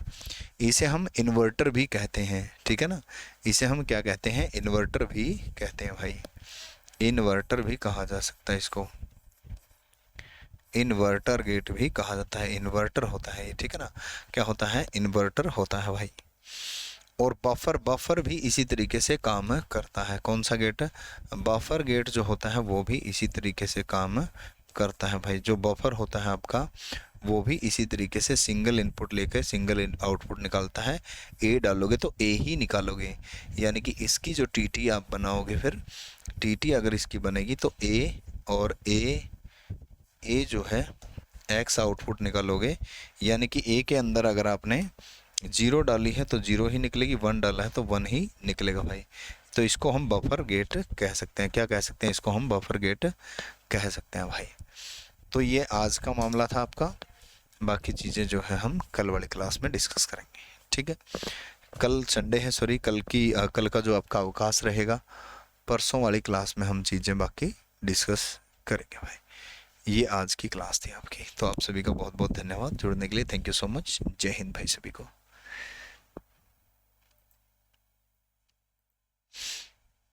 इसे हम इन्वर्टर भी कहते हैं, ठीक है ना। इसे हम क्या कहते हैं? इन्वर्टर भी कहते हैं भाई। इन्वर्टर भी कहा जा सकता है इसको, इन्वर्टर गेट भी कहा जाता है। इन्वर्टर होता है ये, ठीक है ना। क्या होता है? इन्वर्टर होता है भाई। और बफर भी इसी तरीके से काम करता है। कौन सा गेट? बफर गेट जो होता है वो भी इसी तरीके से काम करता है भाई। जो बफर होता है आपका वो भी इसी तरीके से सिंगल इनपुट लेकर सिंगल आउटपुट निकालता है। ए डालोगे तो ए ही निकालोगे, यानी कि इसकी जो टीटी आप बनाओगे, फिर टीटी अगर इसकी बनेगी तो ए और ए जो है एक्स आउटपुट निकालोगे, यानी कि ए के अंदर अगर आपने 0 डाली है तो 0 ही निकलेगी, 1 डाला है तो 1 ही निकलेगा भाई। तो इसको हम बफर गेट कह सकते हैं। क्या कह सकते हैं? इसको हम बफर गेट कह सकते हैं भाई। तो ये आज का मामला था आपका। बाकी चीज़ें जो है हम कल वाली क्लास में डिस्कस करेंगे, ठीक है। कल संडे है, सॉरी, कल का जो आपका अवकाश रहेगा, परसों वाली क्लास में हम चीज़ें बाकी डिस्कस करेंगे भाई। ये आज की क्लास थी आपकी। तो आप सभी का बहुत बहुत धन्यवाद जुड़ने के लिए। Thank you so much. जय हिंद भाई सभी को।